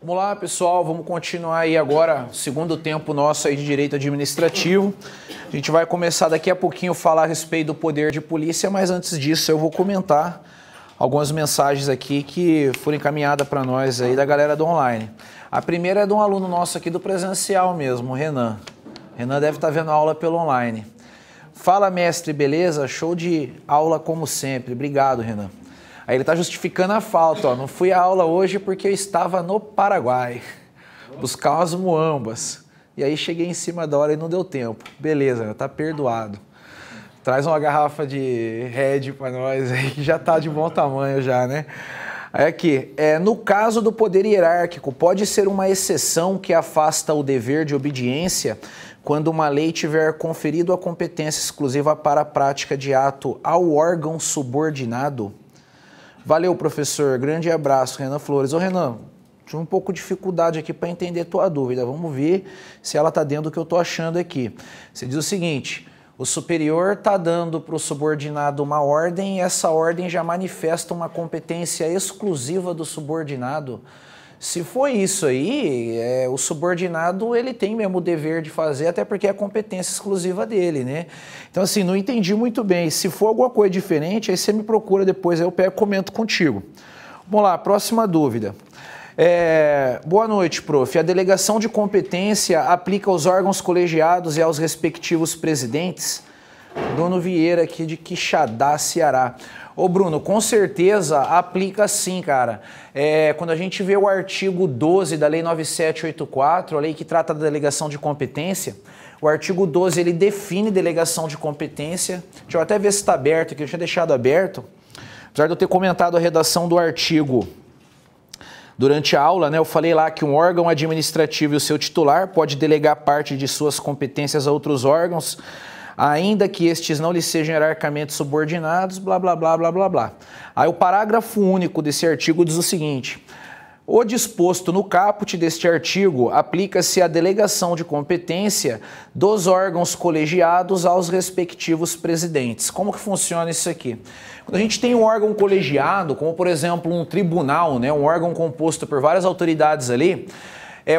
Vamos lá, pessoal, vamos continuar aí agora, segundo tempo nosso aí de direito administrativo. A gente vai começar daqui a pouquinho a falar a respeito do poder de polícia, mas antes disso eu vou comentar algumas mensagens aqui que foram encaminhadas para nós aí da galera do online. A primeira é de um aluno nosso aqui do presencial mesmo, o Renan. Renan deve estar vendo a aula pelo online. Fala, mestre, beleza? Show de aula como sempre. Obrigado, Renan. Aí ele está justificando a falta, ó. Não fui à aula hoje porque eu estava no Paraguai, buscar umas muambas. E aí cheguei em cima da hora e não deu tempo. Beleza, tá perdoado. Traz uma garrafa de Red para nós aí, que já tá de bom tamanho já, né? Aí aqui, no caso do poder hierárquico, pode ser uma exceção que afasta o dever de obediência quando uma lei tiver conferido a competência exclusiva para a prática de ato ao órgão subordinado? Valeu, professor. Grande abraço, Renan Flores. Ô, Renan, tive um pouco de dificuldade aqui para entender tua dúvida. Vamos ver se ela está dentro do que eu estou achando aqui. Você diz o seguinte: o superior está dando para o subordinado uma ordem e essa ordem já manifesta uma competência exclusiva do subordinado. Se for isso aí, o subordinado ele tem mesmo o dever de fazer, até porque é a competência exclusiva dele, né? Então assim, não entendi muito bem. Se for alguma coisa diferente, aí você me procura depois, aí eu pego e comento contigo. Vamos lá, próxima dúvida. Boa noite, prof. A delegação de competência aplica aos órgãos colegiados e aos respectivos presidentes? Bruno Vieira, aqui de Quixadá, Ceará. Ô Bruno, com certeza aplica sim, cara. Quando a gente vê o artigo 12 da Lei 9784, a lei que trata da delegação de competência, o artigo 12 ele define delegação de competência. Deixa eu até ver se está aberto aqui, eu tinha deixado aberto. Apesar de eu ter comentado a redação do artigo durante a aula, né, eu falei lá que um órgão administrativo e o seu titular pode delegar parte de suas competências a outros órgãos, ainda que estes não lhe sejam hierarquicamente subordinados, blá, blá, blá, blá, blá, blá. Aí o parágrafo único desse artigo diz o seguinte: o disposto no caput deste artigo aplica-se à delegação de competência dos órgãos colegiados aos respectivos presidentes. Como que funciona isso aqui? Quando a gente tem um órgão colegiado, como por exemplo um tribunal, né, um órgão composto por várias autoridades ali,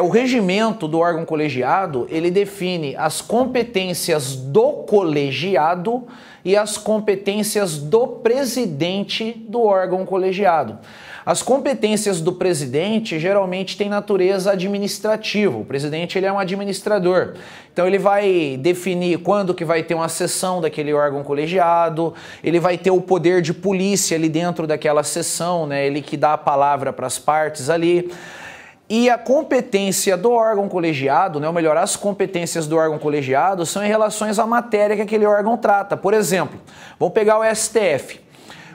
o regimento do órgão colegiado, ele define as competências do colegiado e as competências do presidente do órgão colegiado. As competências do presidente geralmente têm natureza administrativa. O presidente ele é um administrador. Então ele vai definir quando que vai ter uma sessão daquele órgão colegiado, ele vai ter o poder de polícia ali dentro daquela sessão, né? Ele que dá a palavra para as partes ali. E a competência do órgão colegiado, né, ou melhor, as competências do órgão colegiado são em relações à matéria que aquele órgão trata. Por exemplo, vamos pegar o STF.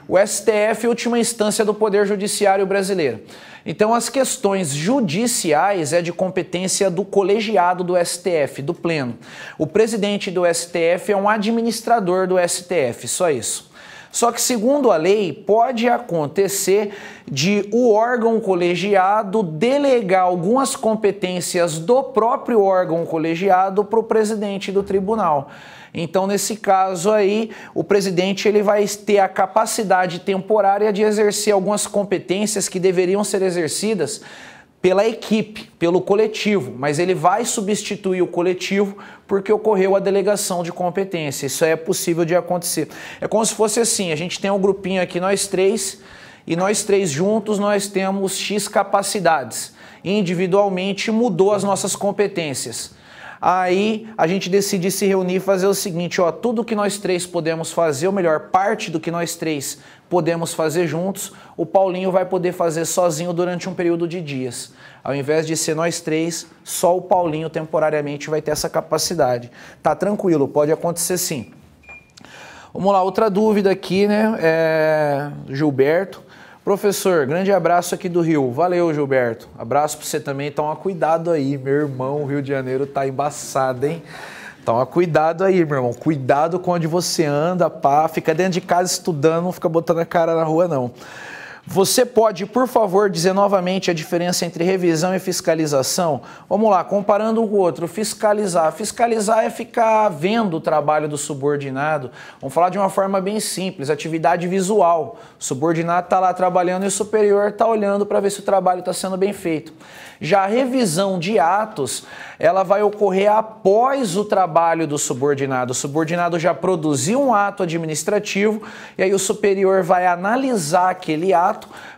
O STF é a última instância do Poder Judiciário brasileiro. Então, as questões judiciais é de competência do colegiado do STF, do Pleno. O presidente do STF é um administrador do STF, só isso. Só que, segundo a lei, pode acontecer de o órgão colegiado delegar algumas competências do próprio órgão colegiado para o presidente do tribunal. Então, nesse caso aí, o presidente ele vai ter a capacidade temporária de exercer algumas competências que deveriam ser exercidas pela equipe, pelo coletivo, mas ele vai substituir o coletivo porque ocorreu a delegação de competência. Isso é possível de acontecer. É como se fosse assim, a gente tem um grupinho aqui, nós três, e nós três juntos nós temos X capacidades. Individualmente mudou as nossas competências. Aí a gente decide se reunir e fazer o seguinte, ó, tudo que nós três podemos fazer, ou melhor, parte do que nós três podemos fazer juntos, o Paulinho vai poder fazer sozinho durante um período de dias. Ao invés de ser nós três, só o Paulinho temporariamente vai ter essa capacidade. Tá tranquilo, pode acontecer sim. Vamos lá, outra dúvida aqui, né? Gilberto. Professor, grande abraço aqui do Rio. Valeu, Gilberto. Abraço para você também. Toma cuidado aí, meu irmão. O Rio de Janeiro tá embaçado, hein? Toma cuidado aí, meu irmão. Cuidado com onde você anda, pá. Fica dentro de casa estudando, não fica botando a cara na rua, não. Você pode, por favor, dizer novamente a diferença entre revisão e fiscalização? Vamos lá, comparando um com o outro. Fiscalizar. Fiscalizar é ficar vendo o trabalho do subordinado. Vamos falar de uma forma bem simples, atividade visual. O subordinado está lá trabalhando e o superior está olhando para ver se o trabalho está sendo bem feito. Já a revisão de atos, ela vai ocorrer após o trabalho do subordinado. O subordinado já produziu um ato administrativo e aí o superior vai analisar aquele ato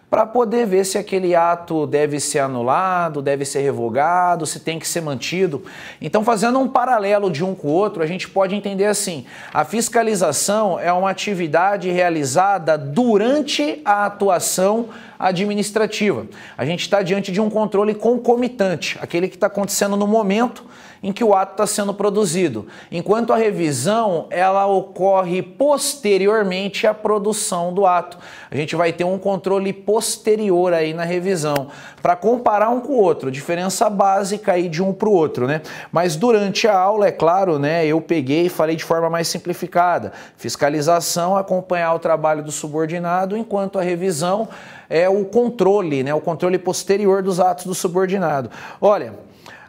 para poder ver se aquele ato deve ser anulado, deve ser revogado, se tem que ser mantido. Então, fazendo um paralelo de um com o outro, a gente pode entender assim: a fiscalização é uma atividade realizada durante a atuação administrativa. A gente está diante de um controle concomitante, aquele que está acontecendo no momento em que o ato está sendo produzido, enquanto a revisão ela ocorre posteriormente à produção do ato. A gente vai ter um controle posterior aí na revisão, para comparar um com o outro, diferença básica aí de um para o outro, né? Mas durante a aula, é claro, né, eu peguei e falei de forma mais simplificada. Fiscalização, acompanhar o trabalho do subordinado, enquanto a revisão é o controle, né, o controle posterior dos atos do subordinado. Olha,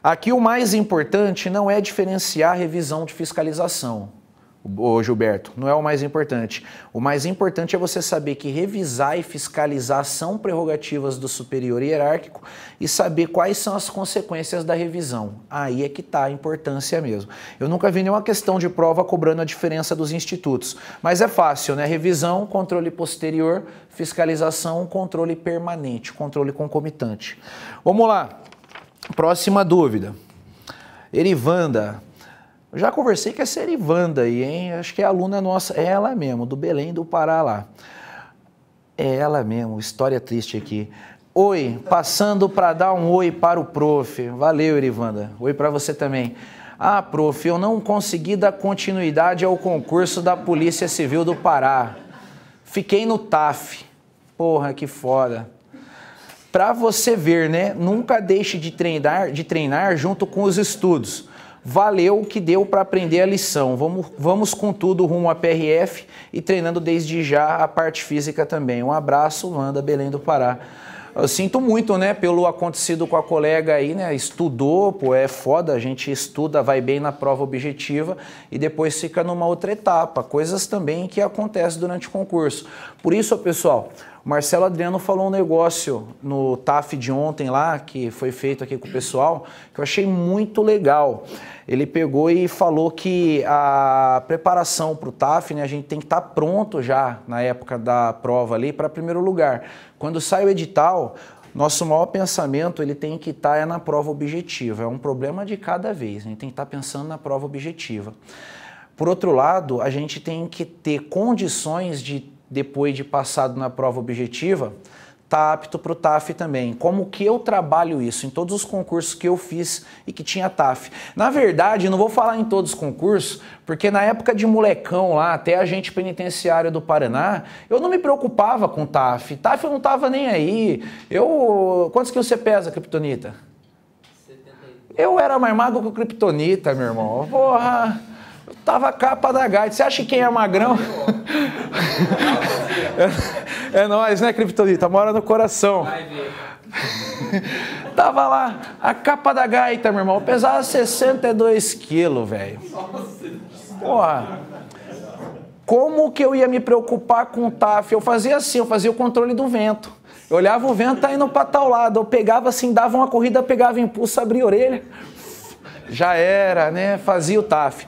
aqui o mais importante não é diferenciar revisão de fiscalização, ô Gilberto, não é o mais importante. O mais importante é você saber que revisar e fiscalizar são prerrogativas do superior hierárquico e saber quais são as consequências da revisão. Aí é que está a importância mesmo. Eu nunca vi nenhuma questão de prova cobrando a diferença dos institutos, mas é fácil, né? Revisão, controle posterior, fiscalização, controle permanente, controle concomitante. Vamos lá. Próxima dúvida. Erivanda. Eu já conversei com essa Erivanda aí, hein? Acho que é aluna nossa. É ela mesmo, do Belém do Pará lá. É ela mesmo, história triste aqui. Oi, passando para dar um oi para o prof. Valeu, Erivanda. Oi para você também. Ah, prof, eu não consegui dar continuidade ao concurso da Polícia Civil do Pará. Fiquei no TAF. Porra, que foda. Para você ver, né? Nunca deixe de treinar junto com os estudos. Valeu o que deu para aprender a lição. Vamos com tudo rumo à PRF e treinando desde já a parte física também. Um abraço, Wanda, Belém do Pará. Eu sinto muito, né, pelo acontecido com a colega aí, né? Estudou, pô, é foda, a gente estuda, vai bem na prova objetiva e depois fica numa outra etapa. Coisas também que acontecem durante o concurso. Por isso, pessoal, o Marcelo Adriano falou um negócio no TAF de ontem lá, que foi feito aqui com o pessoal, que eu achei muito legal. Ele pegou e falou que a preparação para o TAF, né, a gente tem que estar pronto já na época da prova ali para primeiro lugar. Quando sai o edital, nosso maior pensamento ele tem que estar na prova objetiva. É um problema de cada vez, a gente tem que estar pensando na prova objetiva. Por outro lado, a gente tem que ter condições de, depois de passado na prova objetiva, tá apto para o TAF também. Como que eu trabalho isso em todos os concursos que eu fiz e que tinha TAF? Na verdade, não vou falar em todos os concursos, porque na época de molecão lá, até agente penitenciário do Paraná, eu não me preocupava com TAF. TAF eu não tava nem aí. Quantos quilos você pesa, Kryptonita? 71. Eu era mais magro que o Kryptonita, meu irmão. Porra! Eu tava capa da gaita. Você acha que quem é magrão? É nóis, né, Kryptonita? Mora no coração. Vai ver. Tava lá, a capa da gaita, meu irmão. Eu pesava 62 quilos, velho. Porra. Como que eu ia me preocupar com o TAF? Eu fazia assim, eu fazia o controle do vento. Eu olhava o vento, tá indo pra tal lado. Eu pegava assim, dava uma corrida, pegava impulso, abria a orelha. Já era, né? Fazia o TAF.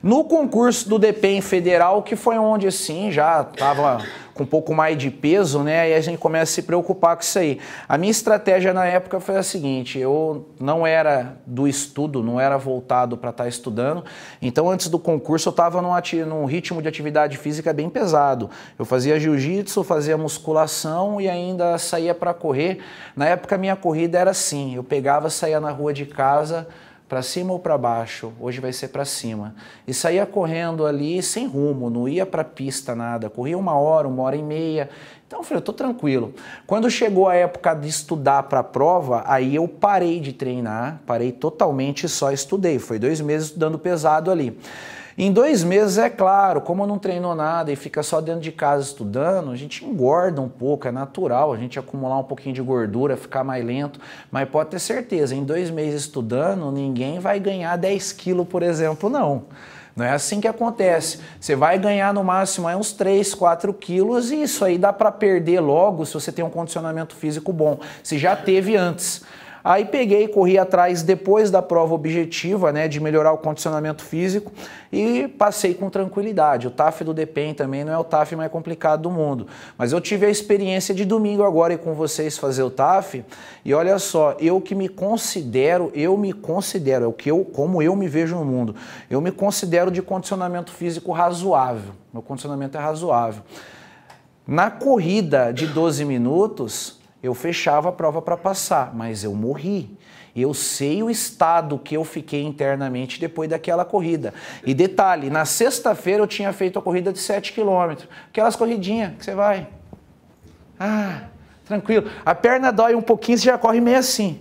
No concurso do DPEM federal, que foi onde, assim, já estava com um pouco mais de peso, né? Aí a gente começa a se preocupar com isso aí. A minha estratégia na época foi a seguinte: eu não era do estudo, não era voltado para estar estudando. Então, antes do concurso, eu estava num ritmo de atividade física bem pesado. Eu fazia jiu-jitsu, fazia musculação e ainda saía para correr. Na época, a minha corrida era assim: eu pegava, saía na rua de casa, para cima ou para baixo, hoje vai ser para cima. E saía correndo ali sem rumo, não ia para pista nada, corria 1 hora e meia. Então eu falei, eu tô tranquilo. Quando chegou a época de estudar para a prova, aí eu parei de treinar, parei totalmente e só estudei. Foi 2 meses estudando pesado ali. Em 2 meses, é claro, como não treinou nada e fica só dentro de casa estudando, a gente engorda um pouco, é natural a gente acumular um pouquinho de gordura, ficar mais lento, mas pode ter certeza, em 2 meses estudando, ninguém vai ganhar 10 quilos, por exemplo, não. Não é assim que acontece. Você vai ganhar no máximo uns 3, 4 quilos e isso aí dá para perder logo se você tem um condicionamento físico bom, se já teve antes. Aí peguei, corri atrás depois da prova objetiva, né, de melhorar o condicionamento físico e passei com tranquilidade. O TAF do DPEM também não é o TAF mais complicado do mundo. Mas eu tive a experiência de domingo agora e com vocês fazer o TAF e olha só, eu que me considero, é o que como eu me vejo no mundo. Eu me considero de condicionamento físico razoável. Meu condicionamento é razoável. Na corrida de 12 minutos... eu fechava a prova para passar, mas eu morri. Eu sei o estado que eu fiquei internamente depois daquela corrida. E detalhe, na sexta-feira eu tinha feito a corrida de 7 km. Aquelas corridinhas que você vai. Tranquilo. A perna dói um pouquinho, você já corre meio assim.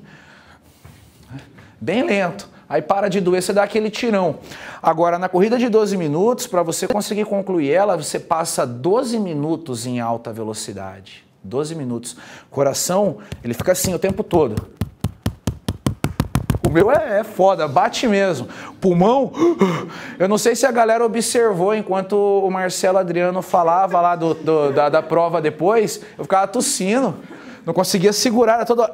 Bem lento. Aí para de doer, você dá aquele tirão. Agora, na corrida de 12 minutos, para você conseguir concluir ela, você passa 12 minutos em alta velocidade. 12 minutos. O coração, ele fica assim o tempo todo. O meu é foda, bate mesmo. Pulmão, eu não sei se a galera observou enquanto o Marcelo Adriano falava lá da prova depois, eu ficava tossindo, não conseguia segurar, era toda...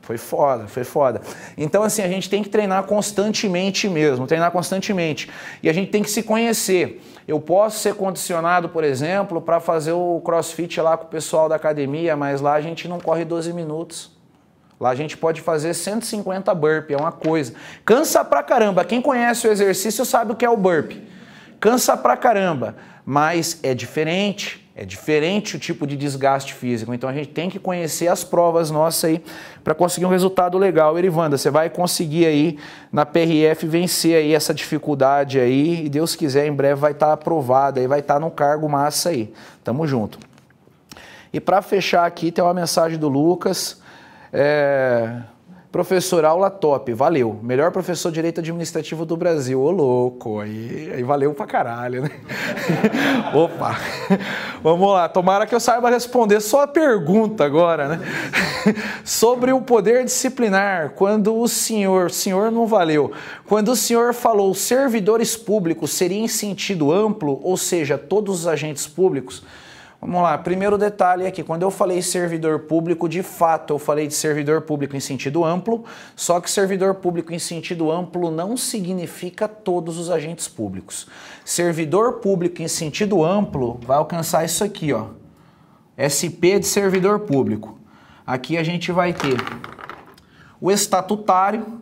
Foi foda, foi foda. Então, assim, a gente tem que treinar constantemente mesmo, treinar constantemente. E a gente tem que se conhecer. Eu posso ser condicionado, por exemplo, para fazer o crossfit lá com o pessoal da academia, mas lá a gente não corre 12 minutos. Lá a gente pode fazer 150 burpee, é uma coisa. Cansa pra caramba. Quem conhece o exercício sabe o que é o burpee. Cansa pra caramba, mas é diferente o tipo de desgaste físico. Então a gente tem que conhecer as provas nossas aí para conseguir um resultado legal. Erivanda, você vai conseguir aí na PRF vencer aí essa dificuldade aí e Deus quiser em breve vai estar aprovado aí, vai estar no cargo massa aí. Tamo junto. E para fechar aqui tem uma mensagem do Lucas. Professor, aula top, valeu. Melhor professor de Direito Administrativo do Brasil. Ô, louco, aí valeu pra caralho, né? Opa, vamos lá. Tomara que eu saiba responder só a pergunta agora, né? Sobre o poder disciplinar, quando o senhor não valeu, quando o senhor falou servidores públicos seria em sentido amplo, ou seja, todos os agentes públicos. Vamos lá, primeiro detalhe aqui, quando eu falei servidor público, de fato eu falei de servidor público em sentido amplo, só que servidor público em sentido amplo não significa todos os agentes públicos. Servidor público em sentido amplo vai alcançar isso aqui, ó, SP de servidor público. Aqui a gente vai ter o estatutário,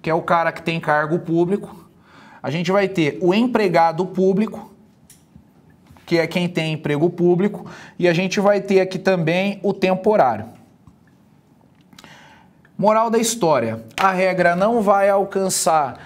que é o cara que tem cargo público, a gente vai ter o empregado público, que é quem tem emprego público, e a gente vai ter aqui também o temporário. Moral da história, a regra não vai alcançar,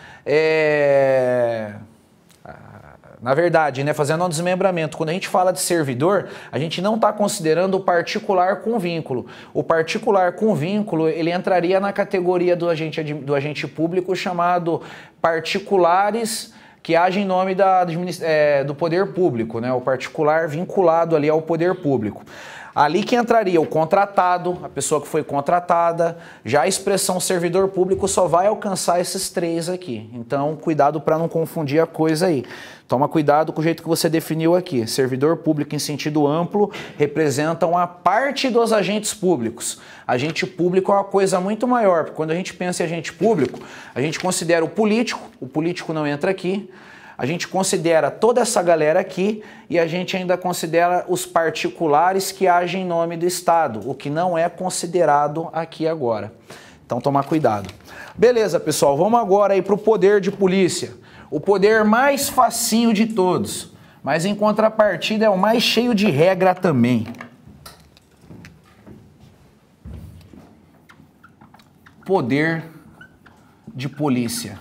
na verdade, né, fazendo um desmembramento, quando a gente fala de servidor, a gente não está considerando o particular com vínculo. O particular com vínculo, ele entraria na categoria do agente público chamado particulares que age em nome do poder público, né? O particular vinculado ali ao poder público. Ali que entraria o contratado, a pessoa que foi contratada, já a expressão servidor público só vai alcançar esses 3 aqui. Então, cuidado para não confundir a coisa aí. Toma cuidado com o jeito que você definiu aqui. Servidor público em sentido amplo representa uma parte dos agentes públicos. Agente público é uma coisa muito maior, porque quando a gente pensa em agente público, a gente considera o político não entra aqui, a gente considera toda essa galera aqui e a gente ainda considera os particulares que agem em nome do Estado, o que não é considerado aqui agora. Então tomar cuidado. Beleza, pessoal, vamos agora aí para o poder de polícia. O poder mais facinho de todos, mas em contrapartida é o mais cheio de regra também. Poder de polícia.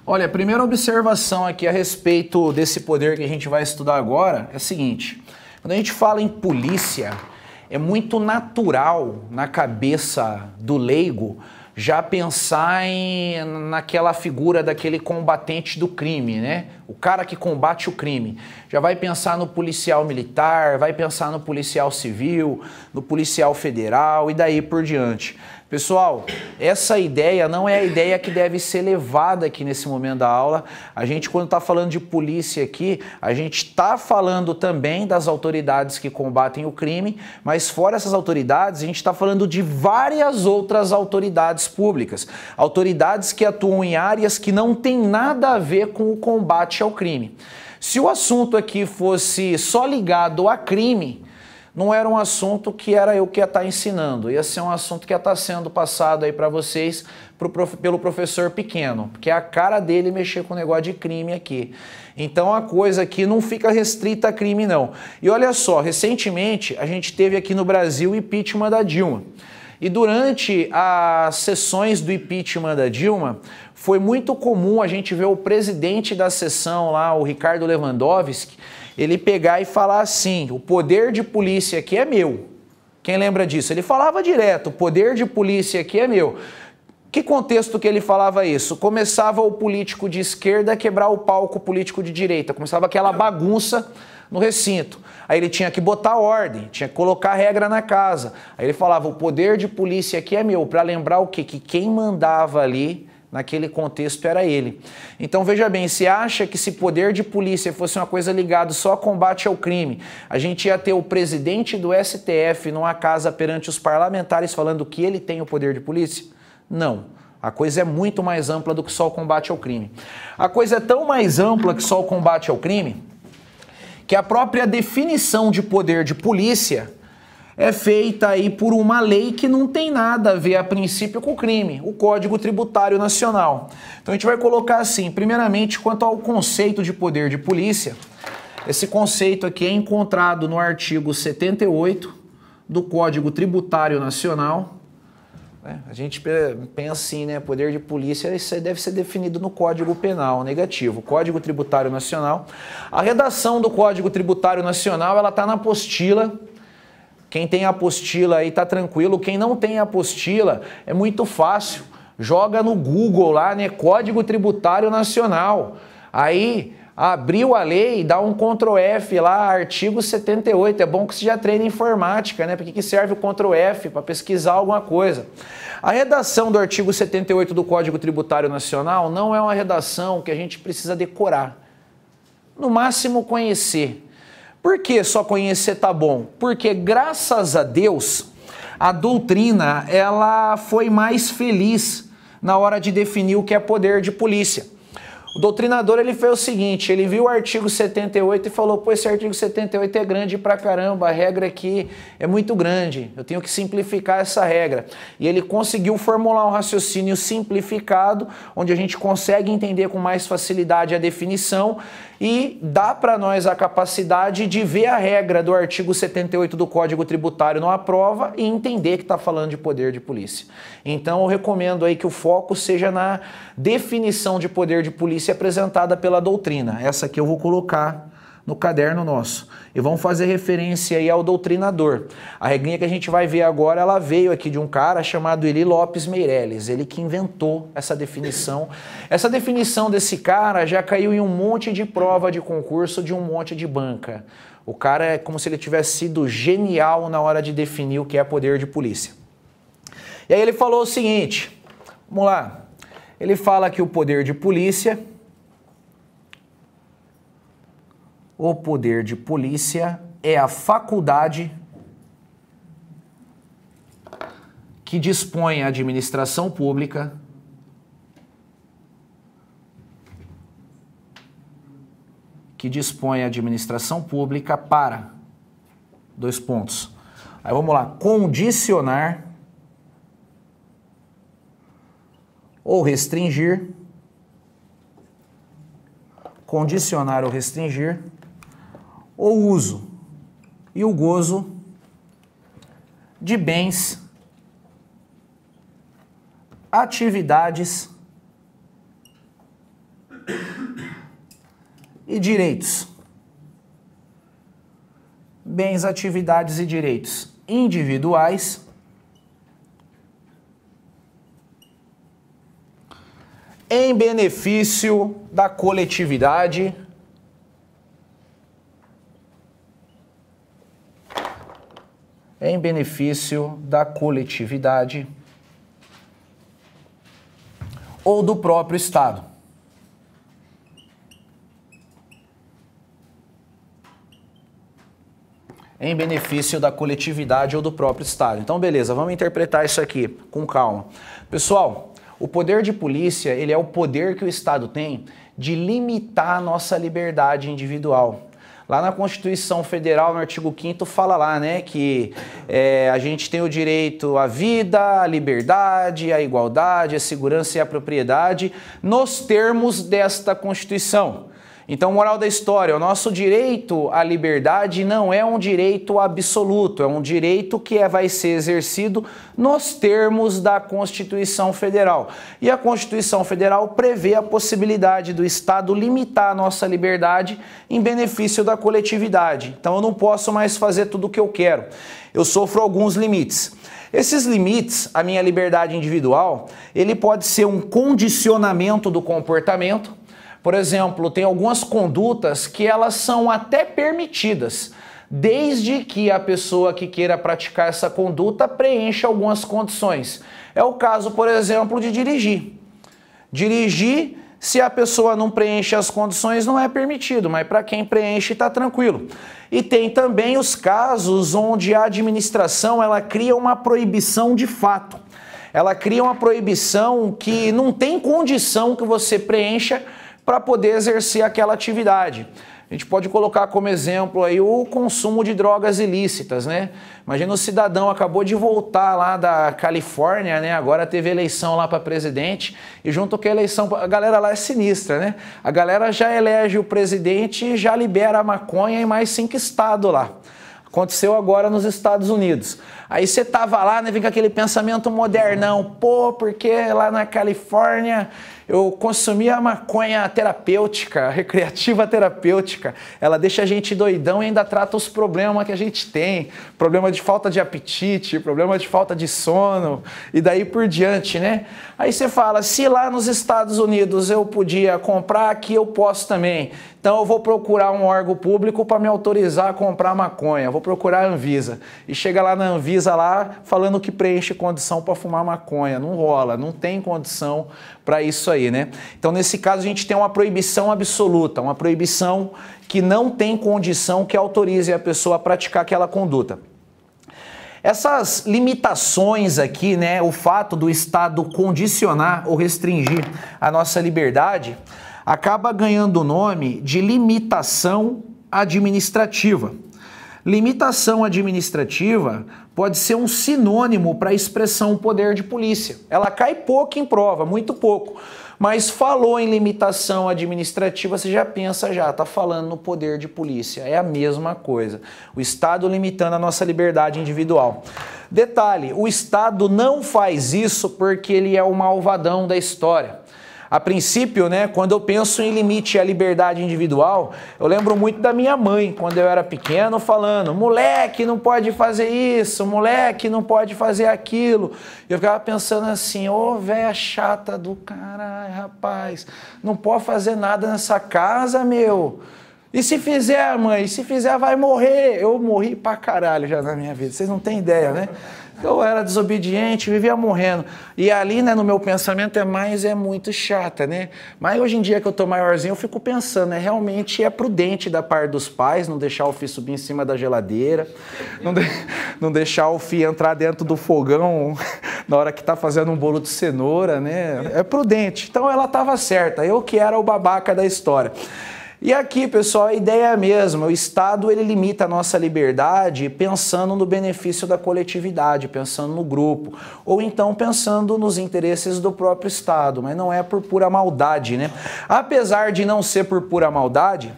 Olha, a primeira observação aqui a respeito desse poder que a gente vai estudar agora é a seguinte. Quando a gente fala em polícia, é muito natural na cabeça do leigo já pensar naquela figura daquele combatente do crime, né? O cara que combate o crime. Já vai pensar no policial militar, vai pensar no policial civil, no policial federal e daí por diante. Pessoal, essa ideia não é a ideia que deve ser levada aqui nesse momento da aula. A gente, quando está falando de polícia aqui, a gente está falando também das autoridades que combatem o crime, mas fora essas autoridades, a gente está falando de várias outras autoridades públicas. Autoridades que atuam em áreas que não tem nada a ver com o combate ao crime. Se o assunto aqui fosse só ligado a crime, não era um assunto que era eu que ia estar ensinando, ia ser um assunto que ia estar sendo passado aí para vocês pelo professor pequeno, porque é a cara dele mexer com o negócio de crime aqui. Então a coisa aqui não fica restrita a crime não. E olha só, recentemente a gente teve aqui no Brasil o impeachment da Dilma. E durante as sessões do impeachment da Dilma, foi muito comum a gente ver o presidente da sessão lá, o Ricardo Lewandowski, ele pegar e falar assim, o poder de polícia aqui é meu. Quem lembra disso? Ele falava direto, o poder de polícia aqui é meu. Que contexto que ele falava isso? Começava o político de esquerda a quebrar o palco político de direita, começava aquela bagunça no recinto. Aí ele tinha que botar ordem, tinha que colocar regra na casa. Aí ele falava, o poder de polícia aqui é meu, para lembrar o quê? Que quem mandava ali naquele contexto era ele. Então veja bem, se acha que se poder de polícia fosse uma coisa ligada só a combate ao crime, a gente ia ter o presidente do STF numa casa perante os parlamentares falando que ele tem o poder de polícia? Não. A coisa é muito mais ampla do que só o combate ao crime. A coisa é tão mais ampla que só o combate ao crime que a própria definição de poder de polícia é feita aí por uma lei que não tem nada a ver a princípio com o crime, o Código Tributário Nacional. Então a gente vai colocar assim, primeiramente, quanto ao conceito de poder de polícia, esse conceito aqui é encontrado no artigo 78 do Código Tributário Nacional. A gente pensa assim, né, poder de polícia, isso deve ser definido no Código Penal, negativo, Código Tributário Nacional. A redação do Código Tributário Nacional, ela está na apostila. Quem tem a apostila aí tá tranquilo, quem não tem a apostila é muito fácil, joga no Google lá, né, Código Tributário Nacional, aí abriu a lei, dá um Ctrl F lá, artigo 78, é bom que você já treine informática, né, para que serve o Ctrl F? Para pesquisar alguma coisa. A redação do artigo 78 do Código Tributário Nacional não é uma redação que a gente precisa decorar, no máximo conhecer. Por que só conhecer tá bom? Porque, graças a Deus, a doutrina ela foi mais feliz na hora de definir o que é poder de polícia. O doutrinador ele fez o seguinte, ele viu o artigo 78 e falou, pô, esse artigo 78 é grande pra caramba, a regra aqui é muito grande, eu tenho que simplificar essa regra. E ele conseguiu formular um raciocínio simplificado, onde a gente consegue entender com mais facilidade a definição e dá para nós a capacidade de ver a regra do artigo 78 do Código Tributário numa prova e entender que está falando de poder de polícia. Então eu recomendo aí que o foco seja na definição de poder de polícia apresentada pela doutrina. Essa aqui eu vou colocar no caderno nosso. E vamos fazer referência aí ao doutrinador. A regrinha que a gente vai ver agora, ela veio aqui de um cara chamado Eli Lopes Meireles, ele que inventou essa definição. Essa definição desse cara já caiu em um monte de prova de concurso de um monte de banca. O cara é como se ele tivesse sido genial na hora de definir o que é poder de polícia. E aí ele falou o seguinte, vamos lá, ele fala que o poder de polícia é a faculdade que dispõe a administração pública para, dois pontos, aí vamos lá, condicionar ou restringir o uso e o gozo de bens, atividades e direitos. Bens, atividades e direitos individuais em benefício da coletividade ou do próprio Estado. Em benefício da coletividade ou do próprio Estado. Então, beleza, vamos interpretar isso aqui com calma. Pessoal, o poder de polícia, ele é o poder que o Estado tem de limitar a nossa liberdade individual. Lá na Constituição Federal, no artigo 5º, fala lá, né, que a gente tem o direito à vida, à liberdade, à igualdade, à segurança e à propriedade, nos termos desta Constituição. Então, moral da história, o nosso direito à liberdade não é um direito absoluto, é um direito que vai ser exercido nos termos da Constituição Federal. E a Constituição Federal prevê a possibilidade do Estado limitar a nossa liberdade em benefício da coletividade. Então, eu não posso mais fazer tudo o que eu quero. Eu sofro alguns limites. Esses limites, a minha liberdade individual, ele pode ser um condicionamento do comportamento. Por exemplo, tem algumas condutas que elas são até permitidas, desde que a pessoa que queira praticar essa conduta preencha algumas condições. É o caso, por exemplo, de dirigir. Dirigir, se a pessoa não preenche as condições, não é permitido, mas para quem preenche está tranquilo. E tem também os casos onde a administração ela cria uma proibição de fato. Ela cria uma proibição que não tem condição que você preencha para poder exercer aquela atividade. A gente pode colocar como exemplo aí o consumo de drogas ilícitas, né? Imagina o cidadão acabou de voltar lá da Califórnia, né? Agora teve eleição lá para presidente e junto com a eleição, a galera lá é sinistra, né? A galera já elege o presidente e já libera a maconha em mais 5 estados lá. Aconteceu agora nos Estados Unidos. Aí você tava lá, né, vem com aquele pensamento modernão, pô, porque lá na Califórnia eu consumia maconha terapêutica, recreativa terapêutica. Ela deixa a gente doidão e ainda trata os problemas que a gente tem. Problema de falta de apetite, problema de falta de sono e daí por diante, né? Aí você fala, se lá nos Estados Unidos eu podia comprar, aqui eu posso também. Então eu vou procurar um órgão público para me autorizar a comprar maconha. Vou procurar a Anvisa. E chega lá na Anvisa lá falando que preenche condição para fumar maconha. Não rola, não tem condição para isso aí, né? Então nesse caso a gente tem uma proibição absoluta, uma proibição que não tem condição que autorize a pessoa a praticar aquela conduta. Essas limitações aqui, né, o fato do Estado condicionar ou restringir a nossa liberdade, acaba ganhando o nome de limitação administrativa. Limitação administrativa pode ser um sinônimo para a expressão poder de polícia. Ela cai pouco em prova, muito pouco. Mas falou em limitação administrativa, você já pensa, tá falando no poder de polícia. É a mesma coisa. O Estado limitando a nossa liberdade individual. Detalhe, o Estado não faz isso porque ele é o malvadão da história. A princípio, né, quando eu penso em limite à liberdade individual, eu lembro muito da minha mãe, quando eu era pequeno, falando, moleque, não pode fazer isso, moleque, não pode fazer aquilo. Eu ficava pensando assim, ô, véia chata do caralho, rapaz, não pode fazer nada nessa casa, meu. E se fizer, mãe, se fizer vai morrer. Eu morri pra caralho já na minha vida, vocês não têm ideia, né? Eu era desobediente, vivia morrendo. E ali, né, no meu pensamento, é muito chata, né? Mas hoje em dia que eu tô maiorzinho, eu fico pensando, né? Realmente é prudente da parte dos pais não deixar o filho subir em cima da geladeira, não deixar o filho entrar dentro do fogão na hora que tá fazendo um bolo de cenoura, né? É prudente. Então ela tava certa, eu que era o babaca da história. E aqui, pessoal, a ideia é a mesma. O Estado ele limita a nossa liberdade pensando no benefício da coletividade, pensando no grupo, ou então pensando nos interesses do próprio Estado, mas não é por pura maldade, né? Apesar de não ser por pura maldade,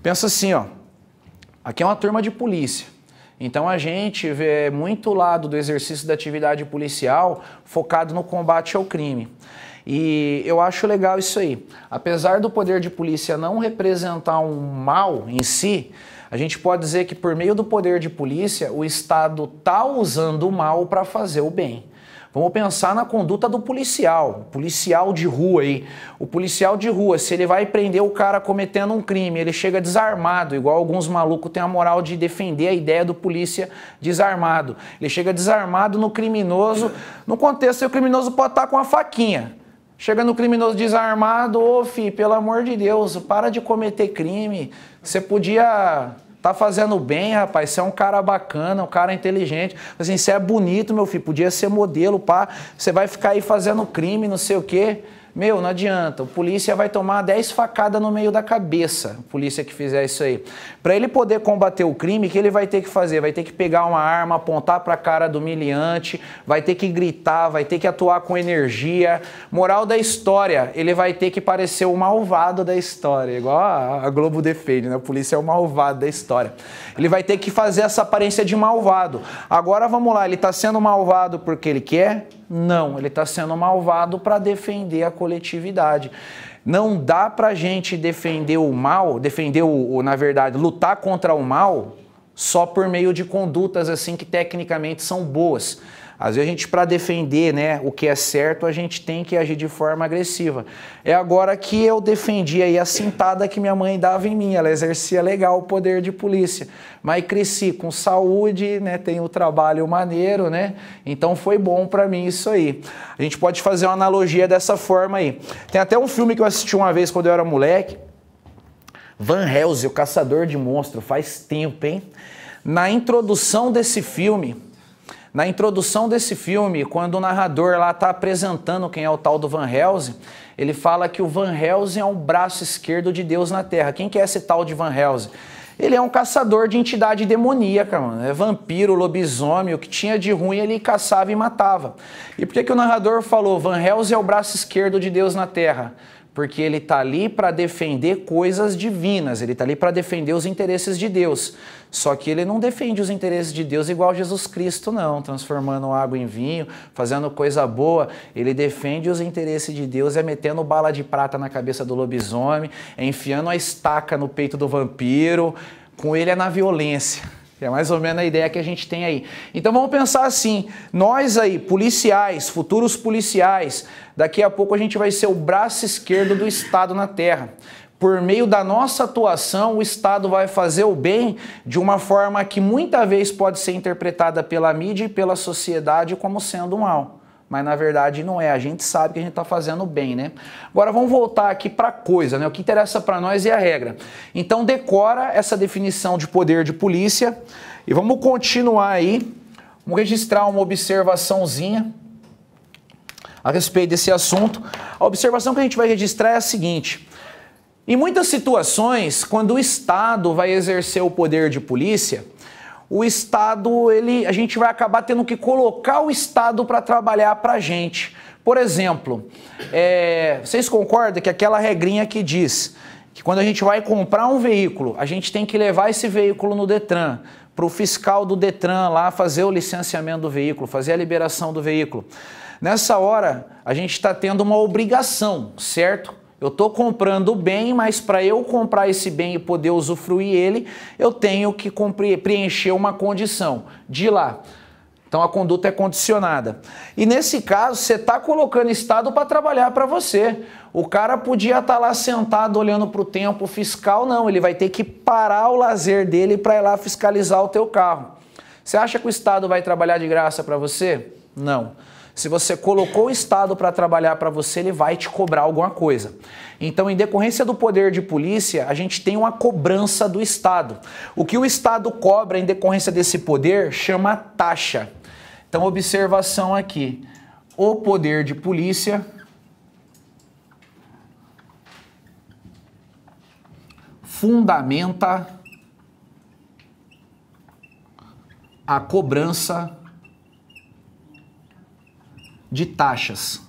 pensa assim, ó, aqui é uma turma de polícia. Então a gente vê muito lado do exercício da atividade policial focado no combate ao crime. E eu acho legal isso aí. Apesar do poder de polícia não representar um mal em si, a gente pode dizer que por meio do poder de polícia, o Estado está usando o mal para fazer o bem. Vamos pensar na conduta do policial de rua aí. O policial de rua, se ele vai prender o cara cometendo um crime, ele chega desarmado, igual alguns malucos têm a moral de defender a ideia do polícia desarmado. Ele chega desarmado no criminoso, no contexto o criminoso pode estar com a faquinha. Chega no criminoso desarmado, ô filho, pelo amor de Deus, para de cometer crime, você podia... tá fazendo bem, rapaz, você é um cara bacana, um cara inteligente, assim, você é bonito, meu filho, podia ser modelo, pá, você vai ficar aí fazendo crime, não sei o quê. Meu, não adianta, o polícia vai tomar 10 facadas no meio da cabeça, o polícia que fizer isso aí. Para ele poder combater o crime, o que ele vai ter que fazer? Vai ter que pegar uma arma, apontar para a cara do miliante, vai ter que gritar, vai ter que atuar com energia. Moral da história, ele vai ter que parecer o malvado da história, igual a Globo defende, né? O polícia é o malvado da história. Ele vai ter que fazer essa aparência de malvado. Agora vamos lá, ele está sendo malvado porque ele quer? Não, ele está sendo malvado para defender a coletividade. Não dá para a gente defender o mal, na verdade, lutar contra o mal só por meio de condutas assim que tecnicamente são boas. Às vezes a gente, para defender, né, o que é certo, a gente tem que agir de forma agressiva. É agora que eu defendi aí a cintada que minha mãe dava em mim, ela exercia legal o poder de polícia. Mas cresci com saúde, né, tenho um trabalho maneiro, né, então foi bom para mim isso aí. A gente pode fazer uma analogia dessa forma aí. Tem até um filme que eu assisti uma vez quando eu era moleque, Van Helsing, o Caçador de Monstros, faz tempo, hein? Na introdução desse filme, quando o narrador lá está apresentando quem é o tal do Van Helsing, ele fala que o Van Helsing é um braço esquerdo de Deus na Terra. Quem que é esse tal de Van Helsing? Ele é um caçador de entidade demoníaca, mano. É vampiro, lobisomem, o que tinha de ruim ele caçava e matava. E por que o narrador falou Van Helsing é o braço esquerdo de Deus na Terra? Porque ele está ali para defender coisas divinas, ele está ali para defender os interesses de Deus. Só que ele não defende os interesses de Deus igual Jesus Cristo, não, transformando água em vinho, fazendo coisa boa. Ele defende os interesses de Deus, é metendo bala de prata na cabeça do lobisomem, é enfiando a estaca no peito do vampiro, com ele é na violência. É mais ou menos a ideia que a gente tem aí. Então vamos pensar assim, nós aí, policiais, futuros policiais, daqui a pouco a gente vai ser o braço esquerdo do Estado na Terra. Por meio da nossa atuação, o Estado vai fazer o bem de uma forma que muitas vezes pode ser interpretada pela mídia e pela sociedade como sendo mal. Mas na verdade não é, a gente sabe que a gente está fazendo bem, né? Agora vamos voltar aqui para a coisa, né? O que interessa para nós é a regra. Então decora essa definição de poder de polícia e vamos continuar aí, vamos registrar uma observaçãozinha a respeito desse assunto. A observação que a gente vai registrar é a seguinte: em muitas situações, quando o Estado vai exercer o poder de polícia, o Estado, a gente vai acabar tendo que colocar o Estado para trabalhar para a gente. Por exemplo, vocês concordam que aquela regrinha que diz que quando a gente vai comprar um veículo, a gente tem que levar esse veículo no Detran, para o fiscal do Detran lá fazer o licenciamento do veículo, fazer a liberação do veículo. Nessa hora, a gente está tendo uma obrigação, certo? Eu estou comprando o bem, mas para eu comprar esse bem e poder usufruir ele, eu tenho que preencher uma condição de ir lá. Então a conduta é condicionada. E nesse caso, você está colocando o Estado para trabalhar para você. O cara podia estar lá sentado olhando para o tempo fiscal, não. Ele vai ter que parar o lazer dele para ir lá fiscalizar o teu carro. Você acha que o Estado vai trabalhar de graça para você? Não. Se você colocou o Estado para trabalhar para você, ele vai te cobrar alguma coisa. Então, em decorrência do poder de polícia, a gente tem uma cobrança do Estado. O que o Estado cobra em decorrência desse poder chama taxa. Então, observação aqui. O poder de polícia fundamenta a cobrança de taxas.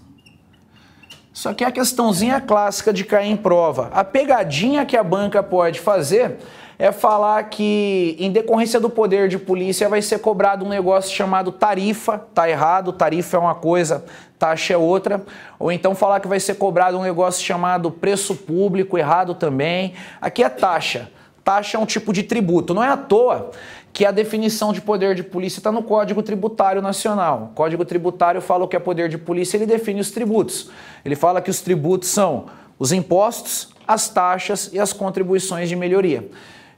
Isso aqui é a questãozinha clássica de cair em prova. A pegadinha que a banca pode fazer é falar que, em decorrência do poder de polícia, vai ser cobrado um negócio chamado tarifa. Tá errado, tarifa é uma coisa, taxa é outra. Ou então falar que vai ser cobrado um negócio chamado preço público, errado também. Aqui é taxa. Taxa é um tipo de tributo. Não é à toa que a definição de poder de polícia está no Código Tributário Nacional. O Código Tributário fala o que é poder de polícia, ele define os tributos. Ele fala que os tributos são os impostos, as taxas e as contribuições de melhoria.